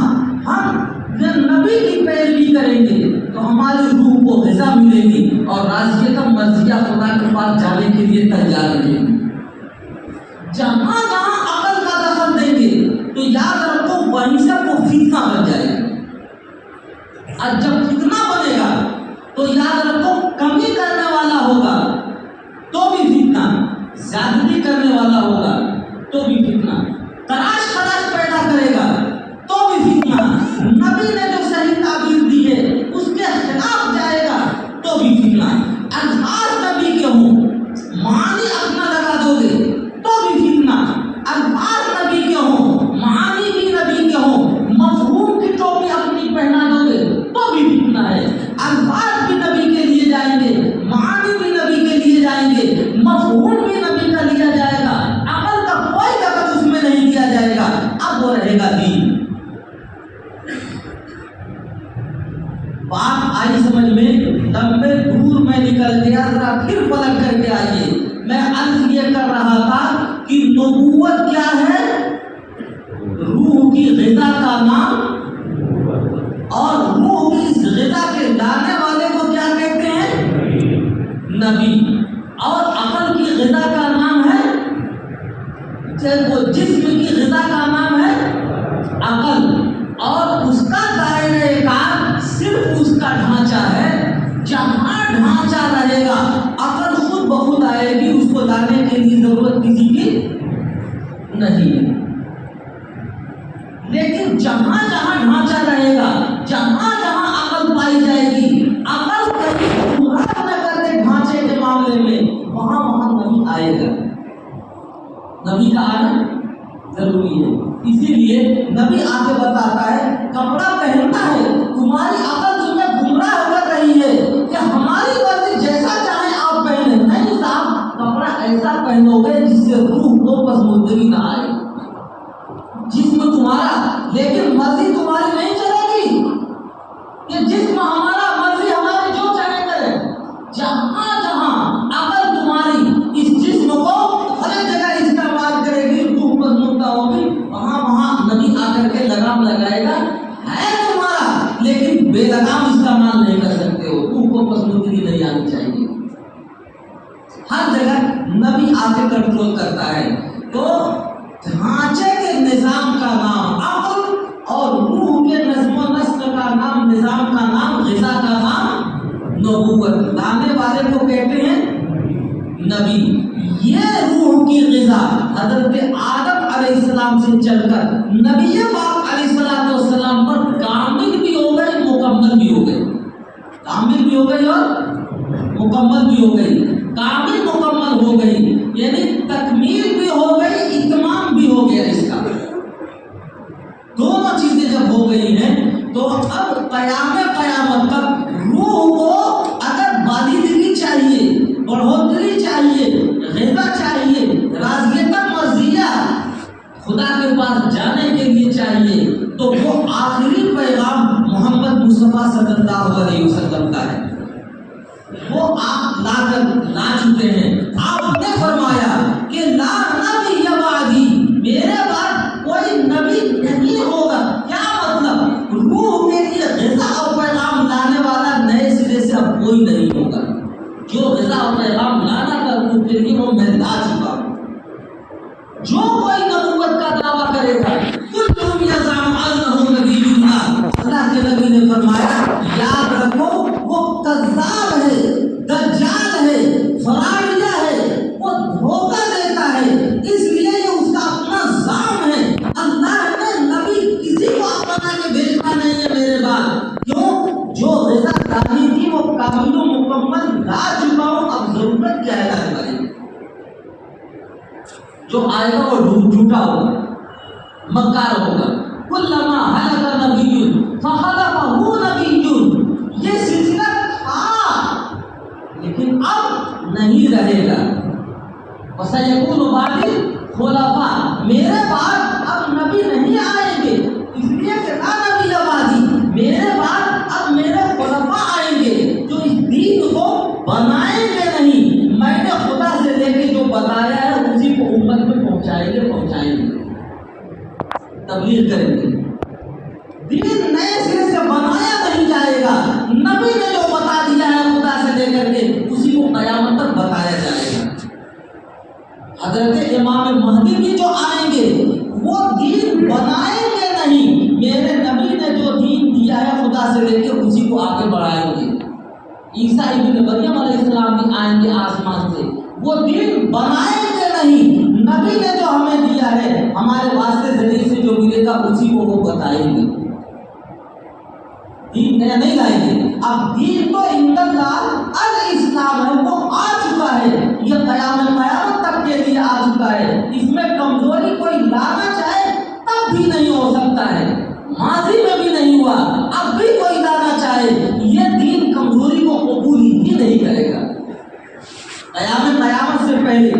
S1: ہم نبی کی پیروی کریں گے تو ہماری روح کو غذا ملے گی، اور راضیت مرضیہ خدا کے پاس جانے کے لیے تیار رہے گی۔ جہاں جہاں عقل کا دخل دیں گے تو یاد رکھو وہیں سے وہ فتنہ بن جائے گا، اور جب فتنہ بنے گا تو یاد رکھو کمی کرنے والا ہوگا تو بھی فتنہ، زیادتی کرنے والا ہوگا تو بھی فتنہ، تراش پیدا کرے گا تو بھی فتنہ، نبی نے جو صحیح تعبیر دی ہے اس کے خلاف جائے گا تو بھی فتنہ، الفاظ نبی کے ہوں معانی اپنا لگا دو گے تو بھی فتنہ، الفاظ نبی کے ہوں معانی بھی نبی کے ہوں، مفہوم کی ٹوپی اپنی پہنا دو گے تو بھی فتنہ ہے، الفاظ بھی نبی کے لیے جائیں گے، معانی بھی نبی کے لیے جائیں گے، مفہوم بھی نبی کا لیا جائے گا، عقل کا کوئی دخل اس میں نہیں دیا جائے گا، اب وہ رہے گا دین۔ بات آئی سمجھ میں؟ لمبے دور میں نکل گیا، ذرا پھر پلٹ کر کے آئیے۔ میں عرض یہ کر رہا تھا کہ نبوت کیا ہے؟ روح کی غذا کا نام، اور روح کی اس غذا کے لانے والے کو کیا کہتے ہیں؟ نبی۔ اور عقل کی غذا کا نام ہے، وہ جسم کی غذا کا نام ہے عقل، اور اس کا دائرہ کار صرف اس کا ڈھانچہ ہے، جہاں ڈھانچہ رہے گا عقل خود بخود آئے گی، اس کو لانے کے لیے ضرورت کسی کی نہیں ہے۔ لیکن جہاں جہاں ڈھانچہ رہے گا، جہاں جہاں عقل پائی جائے گی، عقل کبھی پورا نہ کرے ڈھانچے کے معاملے میں، وہاں نبی آئے گا، نبی کا آنا ضروری ہے۔ اسی لیے نبی آگے بتاتا ہے کپڑا پہننا ہے، تمہاری عقل تمہیں گمراہ کر رہی ہے کہ ہماری مرضی جیسا چاہے آپ پہنے، نہیں صاحب، کپڑا ایسا پہنو گے جس سے روح کو پسماندگی نہ آئے، جسم تمہارا لیکن مرضی تمہاری نہیں چلے گی، یہ جسم ہمارا، مرضی ہماری جائے گا ہے تمہارا، لیکن بے لگام استعمال نہیں کر سکتے ہو، تم کو پسندگی نہیں آنی چاہیے۔ ہر جگہ نبی آ کے کنٹرول کرتا ہے۔ تو ڈھانچے کے نظام کا نام عقل اور روح کے نظم و نسق کا نام، نظام کا نام، غذا کا نام نبوت۔ لانے والے کو کہتے ہیں نبی۔ یہ روح کی غذا حضرت آدم علیہ السلام سے چل کر نبی پاک علیہ السلام پر کامل بھی ہو گئی، مکمل بھی ہو گئی۔ کامل بھی ہو گئی اور مکمل بھی ہو گئی۔ کامل مکمل ہو گئی یعنی تکمیل بھی ہو گئی، اتمام بھی ہو گیا اس کا۔ دونوں چیزیں جب ہو گئی ہیں تو اب قیامت تک روح کو اگر بالیدگی چاہیے، بڑھوتری چاہیے، غذا چاہیے، راضیت مرضیہ خدا کے پاس جانے کے لیے چاہیے، تو وہ آخری پیغام محمد مصطفیٰ صلی اللہ علیہ وسلم کا ہے۔ وہ آپ لا چکے ہیں۔ آپ نے فرمایا کہ لا نبی بعدی، میرے بعد کوئی نبی نہیں ہوگا۔ کیا مطلب؟ روح کے لیے غذا اور پیغام لانے والا نئے سرے سے اب کوئی نہیں ہوگا۔ جو غذا اور پیغام لانا تھا روح کے لیے وہ میں لا چکا ہوں۔ جو کوئی نبوت کا دعویٰ کرے گا، کلہم یزعم انہ نبی اللہ، اللہ کے نبی نے فرمایا یاد رکھو وہ کذاب ہے، دجال ہے، فراڈیا ہے، وہ دھوکہ دیتا ہے، اس لیے یہ اس کا اپنا زعم ہے۔ اللہ نے نبی کسی کو بنا کے بھیجنا نہیں ہے میرے بعد۔ کیوں؟ جو غذا دانی تھی وہ کامل و مکمل لا چکا ہوں، اب ضرورت کیا ہے لانے والی؟ جو آئے گا وہ جھوٹا ہوگا، مکار ہوگا۔ کلما ہلک نبی فخلفہ نبی، یہ سلسلہ تھا لیکن اب نہیں رہے گا۔ وسیکون بعدی خلفاء، میرے بعد اب نبی نہیں آئیں گے، اس لیے کہ لا نبی بعدی، میرے بعد اب میرے خلفاء آئیں گے جو اس دین کو بنائیں گے نہیں، میں نے خدا سے لے کے جو بتایا ہے اسی کو امت میں پہنچائیں گے، تبلیغ کریں گے۔ دین نئے سرے سے بنایا نہیں جائے گا، نبی نے جو بتا دیا ہے خدا سے لے کر کے اسی کو قیامت تک بتایا جائے گا۔ حضرت امام مہدی بھی جو آئیں گے وہ دین بنائیں گے نہیں، میرے نبی نے جو دین دیا ہے خدا سے لے کے اسی کو آگے بڑھائیں گے۔ عیسیٰ ابن مریم علیہ السلام بھی آئیں گے آسمان سے، وہ دین بنائیں گے نہیں، نبی نے جو ہمیں دیا ہے ہمارے واسطے ذریعے سے جو ملے گا اسی کو وہ بتائیں گے، دین نیا نہیں لائیں گے۔ اب دین تو الاسلام ہے، وہ آ چکا ہے، یہ قیامت تک کے لیے آ چکا ہے۔ اس میں کمزوری کوئی لانا چاہے تب بھی نہیں ہو سکتا ہے، ماضی میں بھی نہیں ہوا، اب بھی کوئی لانا چاہے یہ دین کمزوری کو قبول ہی نہیں کرے گا۔ قیامت سے پہلے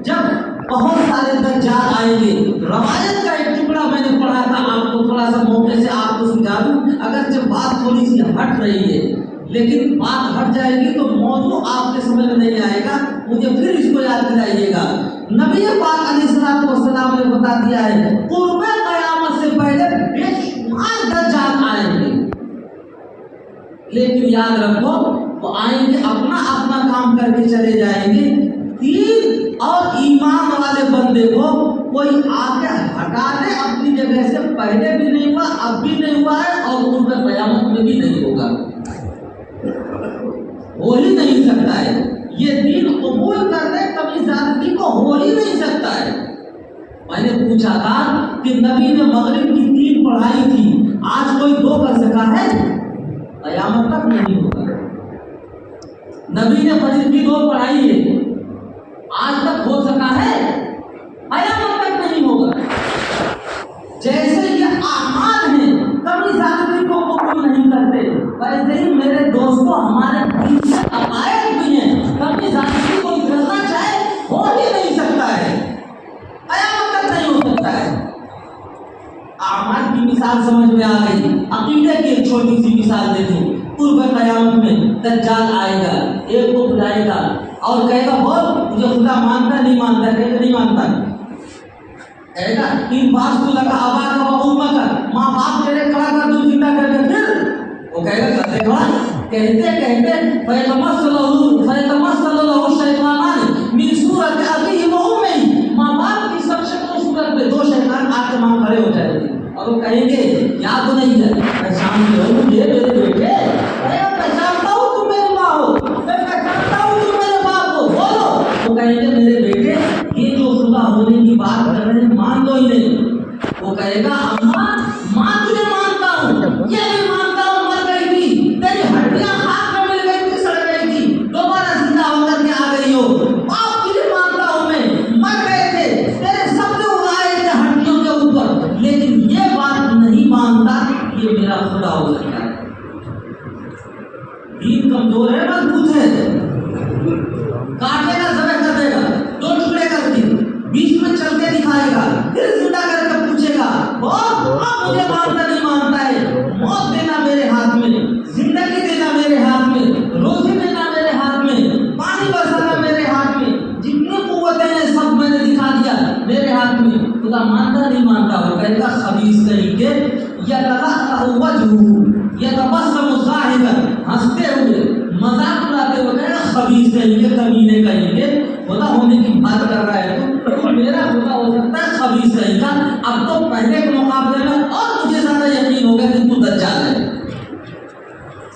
S1: جب بہت سارے دجال آئیں گے، روایت کا ایک ٹکڑا میں نے پڑھا تھا، آپ کو تھوڑا سا موقع سے آپ کو سمجھا دوں، اگرچہ بات تھوڑی سی ہٹ رہی ہے لیکن بات ہٹ جائے گی تو موضوع آپ کے سمجھ میں نہیں آئے گا، مجھے پھر اس کو یاد دلائیے گا۔ نبی پاک علیہ السلام نے بتا دیا ہے قرب قیامت سے پہلے بے شمار دجال آئیں گے، لیکن یاد رکھو وہ آئیں گے اپنا کام کر کے چلے جائیں گے۔ دین اور ایمان والے بندے کو کوئی آ کے ہٹا دے اپنی جگہ سے، پہلے بھی نہیں ہوا، اب بھی نہیں ہوا ہے اور قرب قیامت میں بھی نہیں ہوگا، ہو ہی نہیں سکتا ہے۔ یہ دین قبول کرنے کبھی زیادتی کو ہو ہی نہیں سکتا ہے۔ میں نے پوچھا تھا کہ نبی نے مغرب کی 3 پڑھائی تھی، آج کوئی 2 کر سکا ہے؟ قیامت تک نہیں ہوگا۔ نبی نے فجر کی 2 پڑھائی ہے، آج تک ہو سکا ہے؟ قیامت تک نہیں ہوگا۔ جیسے یہ اعمال ہیں کبھی زیادتی کو قبول نہیں کرتے، ویسے ہی میرے دوستوں ہمارے دین سے عقائد بھی ہیں، کبھی زیادتی کو کرنا چاہے ہو ہی نہیں سکتا ہے، قیامت تک نہیں ہو سکتا ہے۔ اعمال کی مثال سمجھ میں آ گئی، عقیدے کی ایک چھوٹی سی مثال دے دوں۔ قرب قیامت میں دجال آئے گا، ایک کو بلائے گا اور کہے گا بول مجھے خدا مانتا نہیں مانتا، کہے گا نہیں مانتا، کہے گا ان باس کو لگا آبا کا بہت مگر ماں باپ تیرے کھڑا کر دو زندہ کر کے پھر وہ کہے گا کرتے کھڑا کہتے فیتمثل له الشیطانان من صورت ابیہ و امیہ، ماں باپ کی سب شکل و صورت میں دو شیطان آ کے وہاں کھڑے ہو جائیں گے اور وہ کہیں گے کیا بنائی ہے پہچانتے ہو مجھے میرے بیٹے؟ میں پہچانتا ہوں تم میری ماں ہو، میں پہچانتا ہوں تم میرے باپ ہو، بولو۔ وہ کہیں گے میرے بیٹے یہ جو خدا ہونے کی بات کر رہے ہیں مان دو انہیں۔ وہ کہے گا اماں ماں تجھے مانتا ہوں، یہ بھی مانتا ہوں مر گئی تھی، تیری ہڈیاں خاک میں مل گئی تھی، سڑ گئی تھی، دوبارہ زندہ ہو کر کے آ گئی ہو۔ باپ تجھے مانتا ہوں میں، مر گئے تھے، تیرے سب نے اڑائے تھے ہڈیوں کے اوپر، لیکن یہ بات نہیں مانتا یہ میرا خدا ہو سکتا ہے۔ دین کمزور ہے مضبوط ہے، کاٹے گا ذبح کر دے گا، دو ٹکڑے کر کے بیچ میں چل کے دکھائے گا، پھر زندہ کر کے پوچھے گا مجھے مانتا نہیں مانتا ہے، موت دینا میرے ہاتھ میں، زندگی دینا میرے ہاتھ میں، روزی دینا میرے ہاتھ میں، پانی برسانا میرے ہاتھ میں، جتنی قوتیں ہیں سب میں نے دکھا دیا میرے ہاتھ میں۔ خدا مانتا نہیں مانتا؟ وہ کہے گا خبیث کہیں گے یتلألأ وجهه یتبسم ضاحکا، ہنستے ہوئے مذاق اڑاتے ہوئے کہے گا خبیث کہیں گے، کمینے کہیں گے، خدا ہونے کی بات کر رہا ہے تو میرا خدا ہو سکتا ہے خبیث کہیں گا۔ اب تو پہلے کے مقابلے میں اور مجھے زیادہ یقین ہو گیا کہ تو دجال ہے۔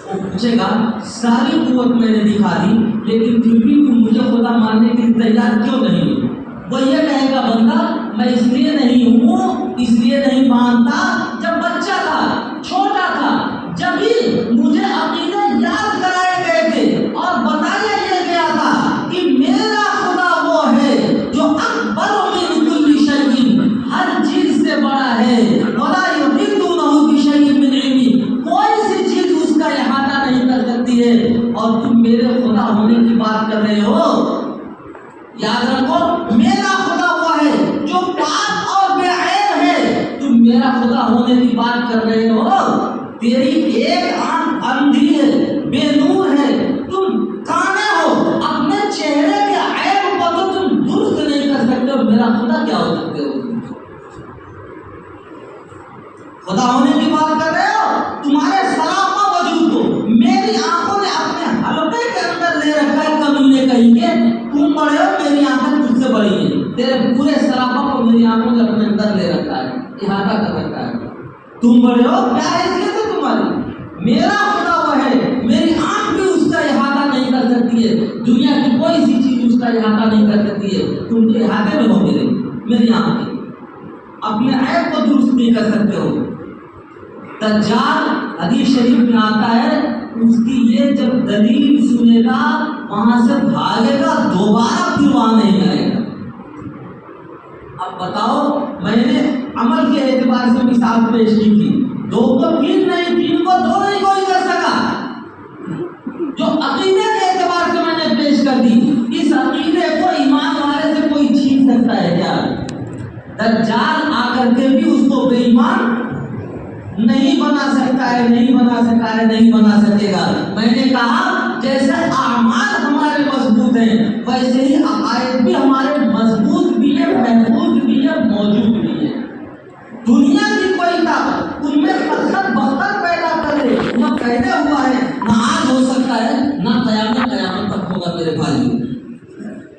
S1: وہ پوچھے گا ساری قوت میں نے دکھا دی لیکن پھر بھی تم مجھے خدا ماننے کے لیے تیار کیوں نہیں ہو؟ وہ یہ کہے گا بندہ میں اس لیے نہیں ہوں، اس لیے نہیں مانتا، جب بچہ تھا چھوٹا تھا جب ہی مجھے عقیدہ یاد کرائے گئے تھے اور بتایا یہ گیا تھا کہ میرا خدا وہ ہے جو اکبر من کل شیء، ہر چیز سے بڑا ہے، ولا یحیطونہ بشیء من علمہ، کوئی سی چیز اس کا احاطہ نہیں کر سکتی ہے، اور تم میرے خدا ہونے کی بات کر رہے ہو۔ یاد رکھو میرا خدا وہ ہے جو پاک اور بے عیب ہے، تم میرا خدا ہونے کی بات کر رہے ہو۔ تیری ایک آنکھ اندھی ہے، بے نور ہے، تم کانے ہو، اپنے چہرے کے عیب کو تو تم درست نہیں کر سکتے ہو، میرا خدا کیا ہو سکتے ہو؟ خدا ہونے کی بات کر رہے ہو، تمہارے سراپا وجود کو میری آنکھوں نے اپنے حلقے کے اندر لے رکھا ہے، کمینے کہیں گے تم بڑے ہو، میری آنکھیں تجھ سے بڑی ہیں، تیرے پورے سراپا کو میری آنکھوں نے اپنے اندر لے رکھا ہے، احاطہ کر رکھا ہے، تم بڑے ہو، کیا حیثیت ہے تمہاری؟ میرا خدا وہ ہے، میری آنکھ بھی اس کا احاطہ نہیں کر سکتی ہے، دنیا کی کوئی سی چیز اس کا احاطہ نہیں کر سکتی ہے، تم کے احاطے میں ہو میری آنکھیں، اپنے عیب کو درست نہیں کر سکتے ہو۔ دجال حدیث شریف میں آتا ہے اس کی یہ جب دلیل سنے گا وہاں سے بھاگے گا، دوبارہ پھر وہاں نہیں آئے گا۔ اب بتاؤ میں نے عمل کے اعتبار سے مثال پیش کی تھی، دو کو تین نہیں، تین کو دو نہیں کوئی کر سکا، جو عقیدے کے اعتبار سے میں نے پیش کر دی، اس عقیدے کو ایمان والے سے کوئی چھین سکتا ہے کیا؟ دجال آ کر کے بھی اس کو بے ایمان نہیں بنا سکتا ہے، نہیں بنا سکتا ہے، نہیں بنا سکے گا۔ میں نے کہا جیسے اعمال ہمارے مضبوط ہیں ویسے ہی عقائد بھی ہمارے مضبوط بھی ہے، محفوظ بھی ہے، موجود بھی ہے۔ دنیا کی کوئی طاقت ان میں پتھر بختر پیدا کر دے نہ پیدا ہوا ہے، نہ آج ہو سکتا ہے، نہ قیامت تک ہوگا میرے بھائیوں۔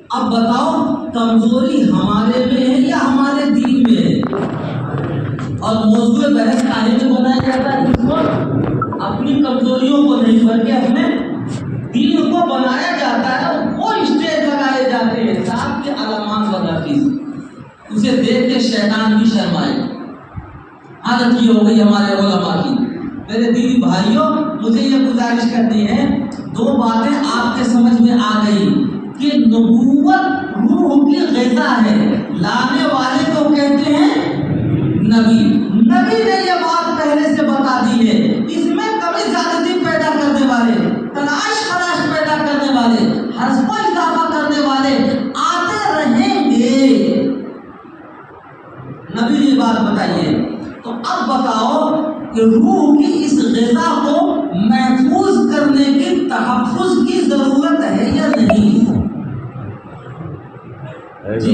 S1: اب بتاؤ کمزوری ہمارے میں ہے یا ہمارے دین میں ہے؟ اور موضوع بحث کاہے میں بنایا جاتا ہے؟ اس کو اپنی کمزوریوں کو نہیں بلکہ اپنے دین کو بنایا جاتا ہے، وہ اسٹیج لگائے جاتے ہیں صاحب کے علامات و نفیس، اسے دیکھ کے شیطان بھی شرمائے۔ حالت یہ ہو گئی ہمارے علماء کی۔ میرے دینی بھائیوں مجھے یہ گزارش کرنی ہے، دو باتیں آپ کے سمجھ میں آ گئی کہ نبوت روح کی غذا ہے، لانے والے کو کہتے ہیں نبی نے یہ بات پہلے سے بتا دی ہے، اس میں کمی زیادتی پیدا کرنے والے، تلاش خراش پیدا کرنے والے، حسب و اضافہ کرنے والے آتے رہیں گے۔ نبی نے یہ بات بتائی ہے، تو اب بتاؤ کہ روح کی اس غذا کو محفوظ کرنے کی تحفظ کی ضرورت ہے یا نہیں؟ جی